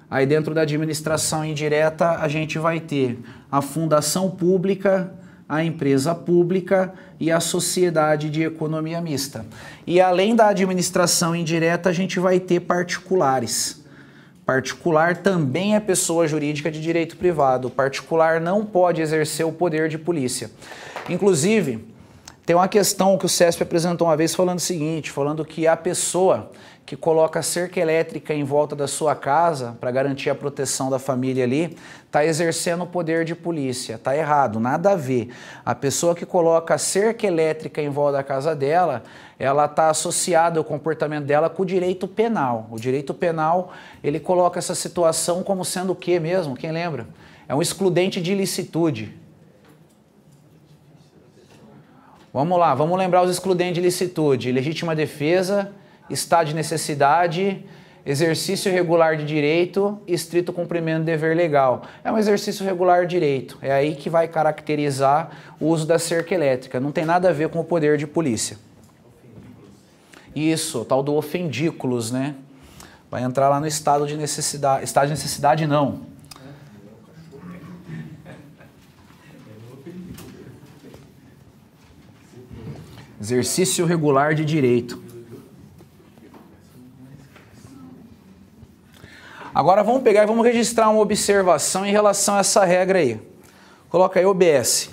Aí dentro da administração indireta a gente vai ter a fundação pública, a empresa pública e a sociedade de economia mista. E além da administração indireta a gente vai ter particulares. Particular também é pessoa jurídica de direito privado. O particular não pode exercer o poder de polícia. Inclusive, tem uma questão que o CESP apresentou uma vez falando o seguinte, falando que a pessoa que coloca cerca elétrica em volta da sua casa para garantir a proteção da família ali, está exercendo o poder de polícia. Está errado, nada a ver. A pessoa que coloca cerca elétrica em volta da casa dela, ela está associada ao comportamento dela com o direito penal. O direito penal, ele coloca essa situação como sendo o quê mesmo? Quem lembra? É um excludente de ilicitude. Vamos lá, vamos lembrar os excludentes de ilicitude. Legítima defesa, estado de necessidade, exercício regular de direito e estrito cumprimento do dever legal. É um exercício regular de direito. É aí que vai caracterizar o uso da cerca elétrica. Não tem nada a ver com o poder de polícia. Isso, tal do ofendículos, né? Vai entrar lá no estado de necessidade. Estado de necessidade não. Exercício regular de direito. Agora vamos pegar e vamos registrar uma observação em relação a essa regra aí. Coloca aí OBS.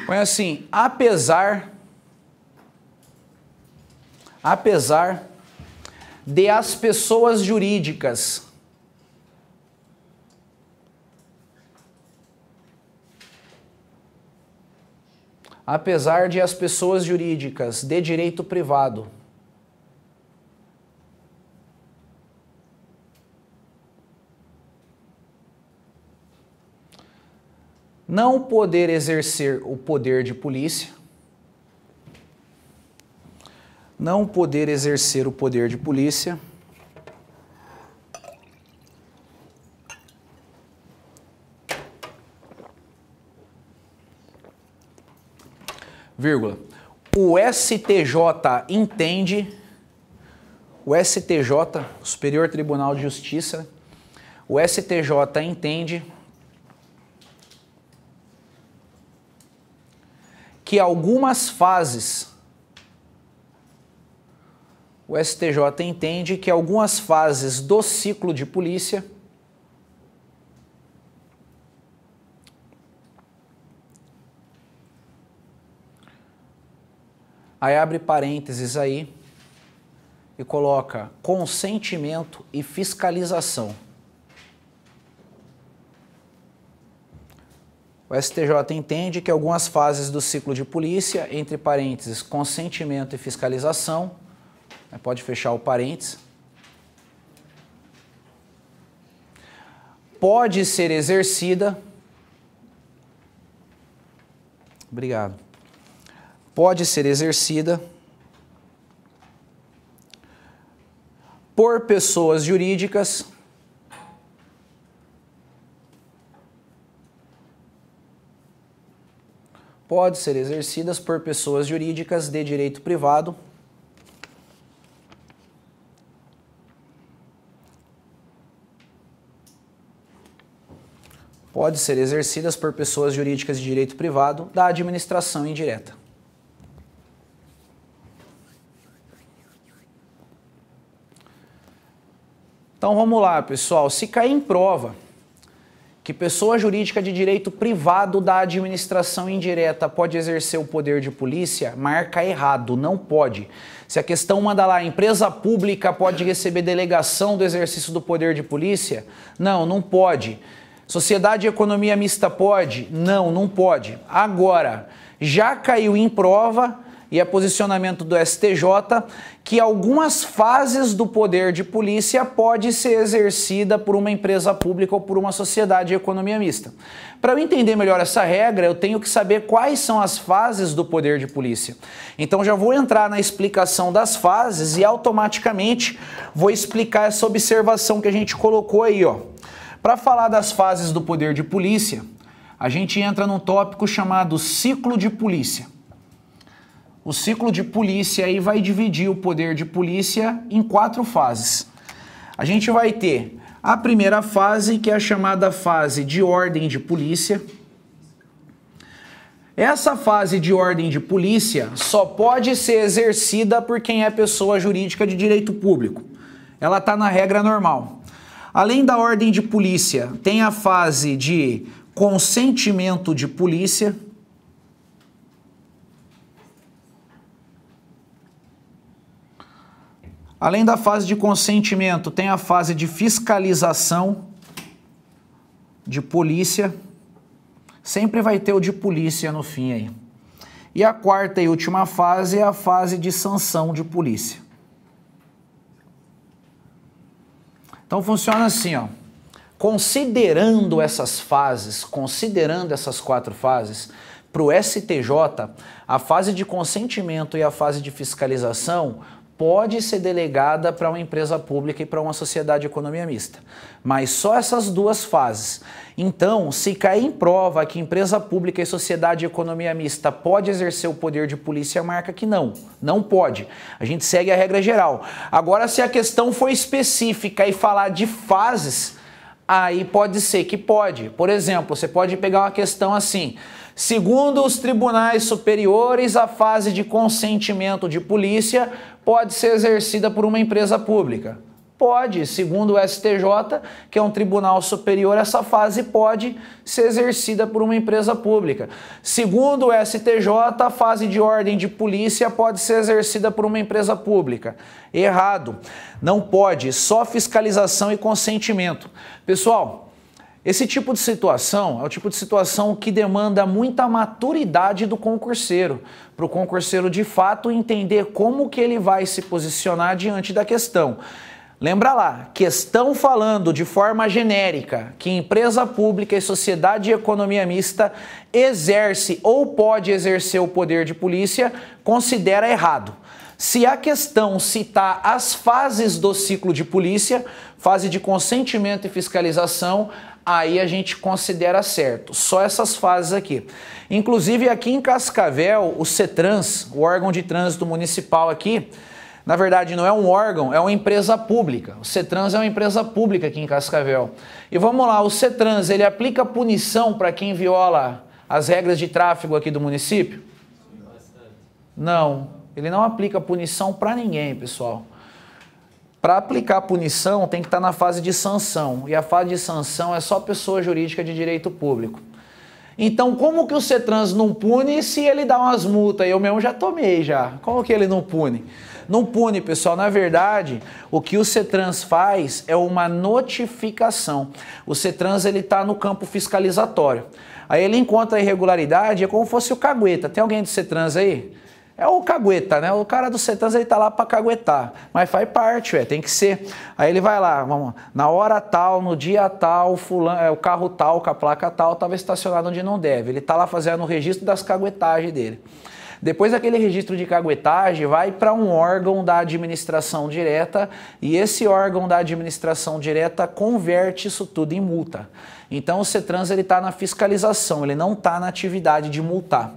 Põe assim, apesar de as pessoas jurídicas de direito privado não poder exercer o poder de polícia, vírgula, o STJ, o Superior Tribunal de Justiça, o STJ entende que algumas fases do ciclo de polícia aí abre parênteses aí e coloca consentimento e fiscalização. O STJ entende que algumas fases do ciclo de polícia, entre parênteses, consentimento e fiscalização, pode fechar o parênteses, pode ser exercida, por pessoas jurídicas de direito privado da administração indireta. Então vamos lá, pessoal. Se cair em prova que pessoa jurídica de direito privado da administração indireta pode exercer o poder de polícia, marca errado, não pode. Se a questão manda lá, empresa pública pode receber delegação do exercício do poder de polícia? Não, não pode. Sociedade de economia mista pode? Não, não pode. Agora, já caiu em prova, e é posicionamento do STJ, que algumas fases do poder de polícia pode ser exercida por uma empresa pública ou por uma sociedade de economia mista. Para eu entender melhor essa regra, eu tenho que saber quais são as fases do poder de polícia. Então já vou entrar na explicação das fases e automaticamente vou explicar essa observação que a gente colocou aí, ó. Para falar das fases do poder de polícia, a gente entra num tópico chamado ciclo de polícia. O ciclo de polícia aí vai dividir o poder de polícia em 4 fases. A gente vai ter a primeira fase, que é a chamada fase de ordem de polícia. Essa fase de ordem de polícia só pode ser exercida por quem é pessoa jurídica de direito público. Ela está na regra normal. Além da ordem de polícia, tem a fase de consentimento de polícia. Além da fase de consentimento, tem a fase de fiscalização de polícia. Sempre vai ter o de polícia no fim aí. E a quarta e última fase é a fase de sanção de polícia. Então funciona assim, ó. Considerando essas fases, considerando essas 4 fases, para o STJ, a fase de consentimento e a fase de fiscalização pode ser delegada para uma empresa pública e para uma sociedade de economia mista. Mas só essas 2 fases. Então, se cair em prova que empresa pública e sociedade de economia mista pode exercer o poder de polícia, marca que não. Não pode. A gente segue a regra geral. Agora, se a questão for específica e falar de fases, aí pode ser que pode. Por exemplo, você pode pegar uma questão assim: segundo os tribunais superiores, a fase de consentimento de polícia pode ser exercida por uma empresa pública. Pode, segundo o STJ, que é um tribunal superior, essa fase pode ser exercida por uma empresa pública. Segundo o STJ, a fase de ordem de polícia pode ser exercida por uma empresa pública. Errado, não pode, só fiscalização e consentimento. Pessoal, esse tipo de situação é o tipo de situação que demanda muita maturidade do concurseiro, para o concurseiro de fato entender como que ele vai se posicionar diante da questão. Lembra lá, questão falando de forma genérica que empresa pública e sociedade de economia mista exerce ou pode exercer o poder de polícia, considera errado. Se a questão citar as fases do ciclo de polícia, fase de consentimento e fiscalização, aí a gente considera certo. Só essas fases aqui. Inclusive aqui em Cascavel, o CETRANS, o órgão de trânsito municipal aqui, na verdade, não é um órgão, é uma empresa pública. O CETRANS é uma empresa pública aqui em Cascavel. E vamos lá, o CETRANS, ele aplica punição para quem viola as regras de tráfego aqui do município? Não, ele não aplica punição para ninguém, pessoal. Para aplicar punição tem que estar na fase de sanção. E a fase de sanção é só pessoa jurídica de direito público. Então, como que o CETRANS não pune se ele dá umas multas? Eu mesmo já tomei já. Como que ele não pune? Não pune, pessoal. Na verdade, o que o CETRANS faz é uma notificação. O CETRANS ele está no campo fiscalizatório. Aí ele encontra a irregularidade, é como se fosse o cagueta. Tem alguém do CETRANS aí? É o cagueta, né? O cara do CETRANS ele tá lá para caguetar. Mas faz parte, tem que ser. Aí ele vai lá, vamos, na hora tal, no dia tal, fulano, o carro tal, com a placa tal, estava estacionado onde não deve. Ele tá lá fazendo o registro das caguetagens dele. Depois daquele registro de caguetagem, vai para um órgão da administração direta e esse órgão da administração direta converte isso tudo em multa. Então o CETRANS ele está na fiscalização, ele não está na atividade de multar.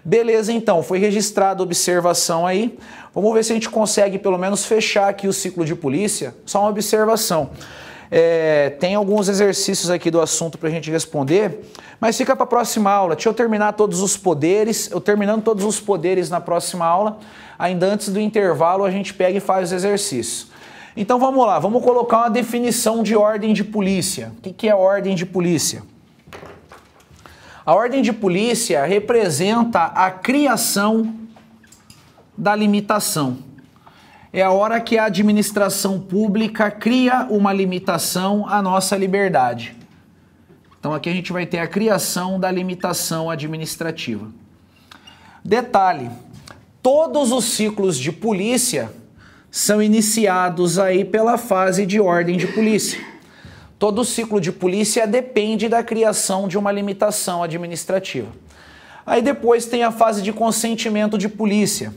Beleza, então, foi registrada a observação aí. Vamos ver se a gente consegue pelo menos fechar aqui o ciclo de polícia. Só uma observação. Tem alguns exercícios aqui do assunto para a gente responder, mas fica para a próxima aula. Deixa eu terminar todos os poderes, terminando todos os poderes na próxima aula, ainda antes do intervalo a gente pega e faz os exercícios. Então vamos lá, vamos colocar uma definição de ordem de polícia. O que é ordem de polícia? A ordem de polícia representa a criação da limitação. É a hora que a administração pública cria uma limitação à nossa liberdade. Então aqui a gente vai ter a criação da limitação administrativa. Detalhe, todos os ciclos de polícia são iniciados aí pela fase de ordem de polícia. Todo ciclo de polícia depende da criação de uma limitação administrativa. Aí depois tem a fase de consentimento de polícia.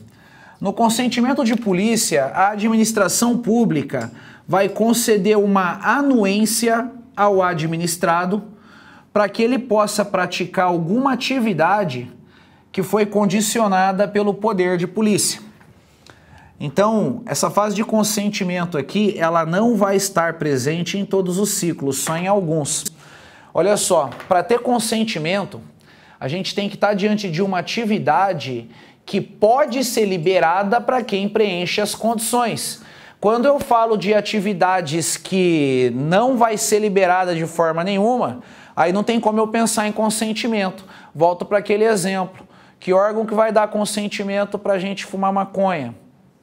No consentimento de polícia, a administração pública vai conceder uma anuência ao administrado para que ele possa praticar alguma atividade que foi condicionada pelo poder de polícia. Então, essa fase de consentimento aqui, ela não vai estar presente em todos os ciclos, só em alguns. Olha só, para ter consentimento, a gente tem que estar diante de uma atividade que pode ser liberada para quem preenche as condições. Quando eu falo de atividades que não vai ser liberada de forma nenhuma, aí não tem como eu pensar em consentimento. Volto para aquele exemplo. Que órgão que vai dar consentimento para a gente fumar maconha?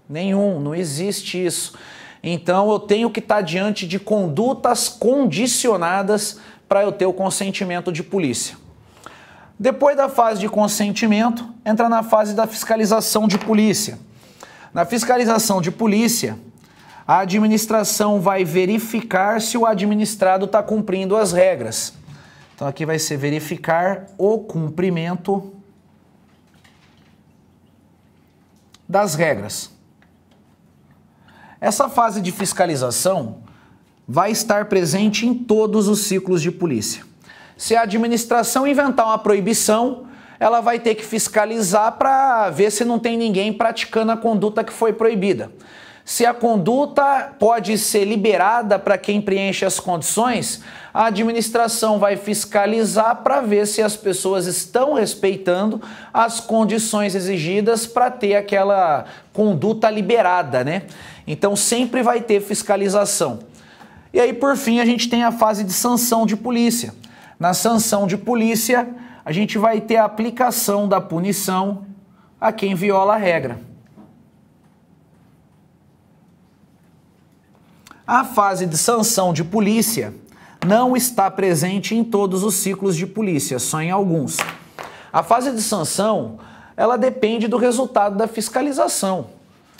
Nenhum, não existe isso. Então eu tenho que estar diante de condutas condicionadas para eu ter o consentimento de polícia. Depois da fase de consentimento, entra na fase da fiscalização de polícia. Na fiscalização de polícia, a administração vai verificar se o administrado está cumprindo as regras. Então aqui vai ser verificar o cumprimento das regras. Essa fase de fiscalização vai estar presente em todos os ciclos de polícia. Se a administração inventar uma proibição, ela vai ter que fiscalizar para ver se não tem ninguém praticando a conduta que foi proibida. Se a conduta pode ser liberada para quem preenche as condições, a administração vai fiscalizar para ver se as pessoas estão respeitando as condições exigidas para ter aquela conduta liberada, né? Então sempre vai ter fiscalização. E aí, por fim, a gente tem a fase de sanção de polícia. Na sanção de polícia, a gente vai ter a aplicação da punição a quem viola a regra. A fase de sanção de polícia não está presente em todos os ciclos de polícia, só em alguns. A fase de sanção, ela depende do resultado da fiscalização.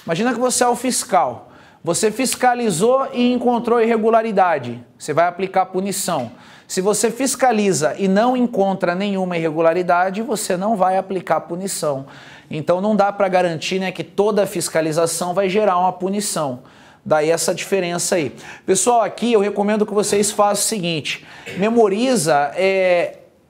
Imagina que você é o fiscal. Você fiscalizou e encontrou irregularidade. Você vai aplicar punição. Se você fiscaliza e não encontra nenhuma irregularidade, você não vai aplicar punição. Então não dá para garantir, né, que toda fiscalização vai gerar uma punição. Daí essa diferença aí. Pessoal, aqui eu recomendo que vocês façam o seguinte: memoriza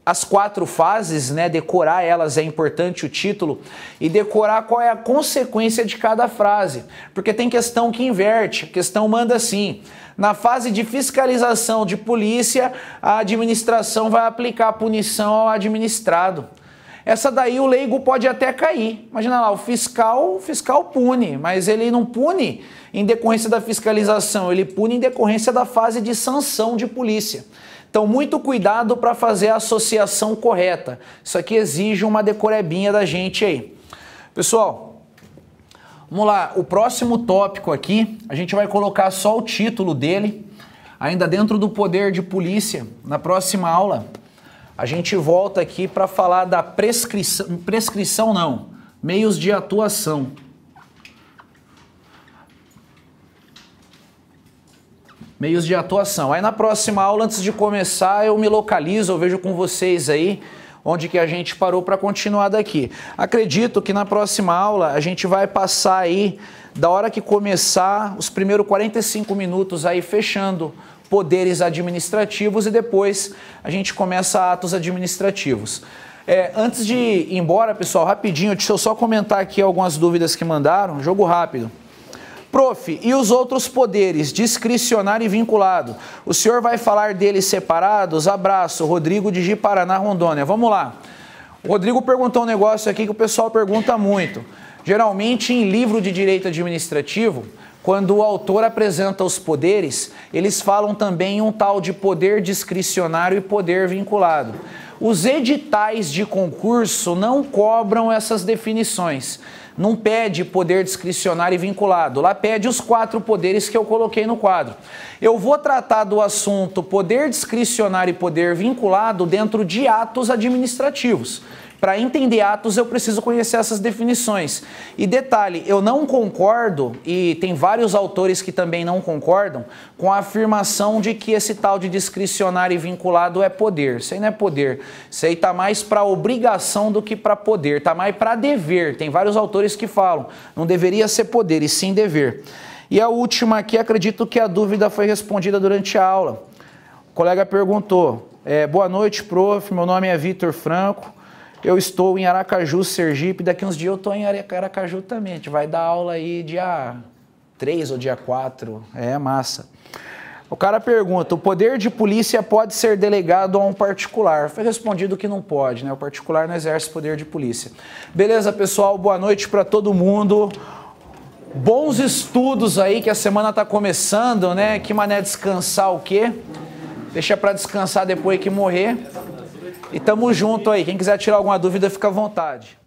as 4 fases, né? Decorar elas é importante, o título, e decorar qual é a consequência de cada frase. Porque tem questão que inverte, a questão manda assim: na fase de fiscalização de polícia, a administração vai aplicar a punição ao administrado. Essa daí o leigo pode até cair. Imagina lá, o fiscal pune, mas ele não pune em decorrência da fiscalização, ele pune em decorrência da fase de sanção de polícia. Então, muito cuidado para fazer a associação correta. Isso aqui exige uma decorebinha da gente aí. Pessoal, vamos lá. O próximo tópico aqui, a gente vai colocar só o título dele, ainda dentro do poder de polícia. Na próxima aula, a gente volta aqui para falar da prescrição não, meios de atuação. Meios de atuação. Aí na próxima aula, antes de começar, eu me localizo, eu vejo com vocês aí onde que a gente parou para continuar daqui. Acredito que na próxima aula a gente vai passar aí, da hora que começar, os primeiros 45 minutos aí fechando poderes administrativos e depois a gente começa atos administrativos. Antes de ir embora, pessoal, rapidinho, deixa eu só comentar aqui algumas dúvidas que mandaram, jogo rápido. Prof, e os outros poderes, discricionário e vinculado? O senhor vai falar deles separados? Abraço, Rodrigo de Ji-Paraná, Rondônia. Vamos lá. O Rodrigo perguntou um negócio aqui que o pessoal pergunta muito. Geralmente em livro de direito administrativo, quando o autor apresenta os poderes, eles falam também em um tal de poder discricionário e poder vinculado. Os editais de concurso não cobram essas definições. Não pede poder discricionário e vinculado. Lá pede os 4 poderes que eu coloquei no quadro. Eu vou tratar do assunto poder discricionário e poder vinculado dentro de atos administrativos. Para entender atos, eu preciso conhecer essas definições. E detalhe, eu não concordo, e tem vários autores que também não concordam, com a afirmação de que esse tal de discricionário e vinculado é poder. Isso aí não é poder. Isso aí está mais para obrigação do que para poder. Está mais para dever. Tem vários autores que falam, não deveria ser poder, e sim dever. E a última aqui, acredito que a dúvida foi respondida durante a aula. O colega perguntou, boa noite, prof, meu nome é Vitor Franco. Eu estou em Aracaju, Sergipe, daqui uns dias eu estou em Aracaju também. A gente vai dar aula aí dia 3 ou dia 4. Massa. O cara pergunta, o poder de polícia pode ser delegado a um particular? Foi respondido que não pode, né? O particular não exerce poder de polícia. Beleza, pessoal? Boa noite para todo mundo. Bons estudos aí, que a semana está começando, né? Que mané descansar o quê? Deixa para descansar depois que morrer. E tamo junto aí. Quem quiser tirar alguma dúvida, fica à vontade.